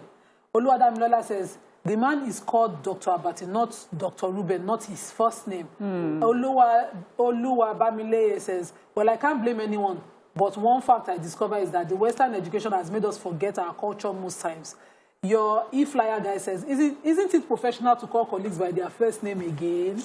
Oluwadamilola says The man is called Dr. Abati, not Dr. Ruben, not his first name. Oluwa Bamileye says, well, I can't blame anyone, but one fact I discovered is that the Western education has made us forget our culture most times. Your e-flyer guy says, isn't it professional to call colleagues by their first name again?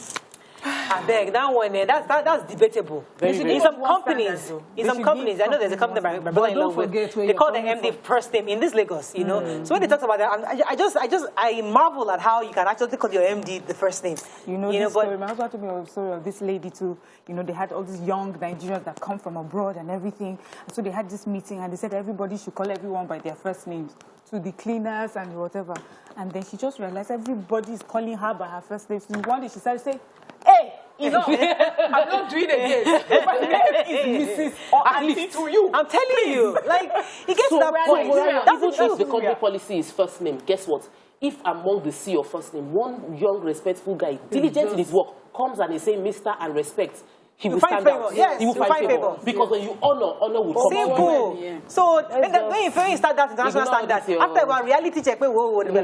I beg, that one, that's debatable. In some companies, I know there's a company, my brother-in-law with, they call the MD first name in this Lagos, you know. So when they talk about that, I marvel at how you can actually call your MD the first name. You know, this story, my husband told me a story of this lady too. You know, they had all these young Nigerians that come from abroad and everything. And so they had this meeting and they said everybody should call everyone by their first names. To the cleaners and whatever. And then she just realized everybody is calling her by her first name. So one day she started saying, hey, you know, I'm not doing it again. My name is Mrs. or at least to you. I'm telling you. Like, it gets to that point. Even if the company policy is first name, guess what? If among the sea of first name, one young, respectful guy, diligent in his work, comes and is saying Mr. and respect, he will stand out. Yes, he will find favor. Because when you honor will come. Simple. Yeah. So when you start that international standard, after one reality check, even the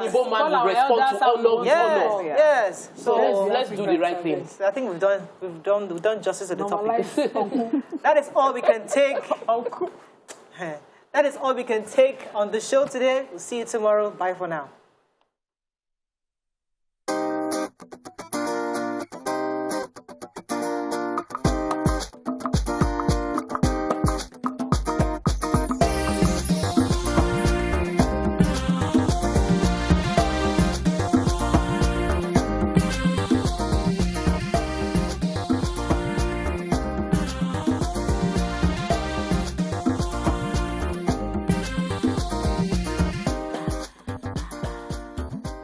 Igbo man will respond to honor with honor. Yes. So let's do the right thing. I think we've done justice to the topic. That is all we can take. That is all we can take on the show today. We'll see you tomorrow. Bye for now.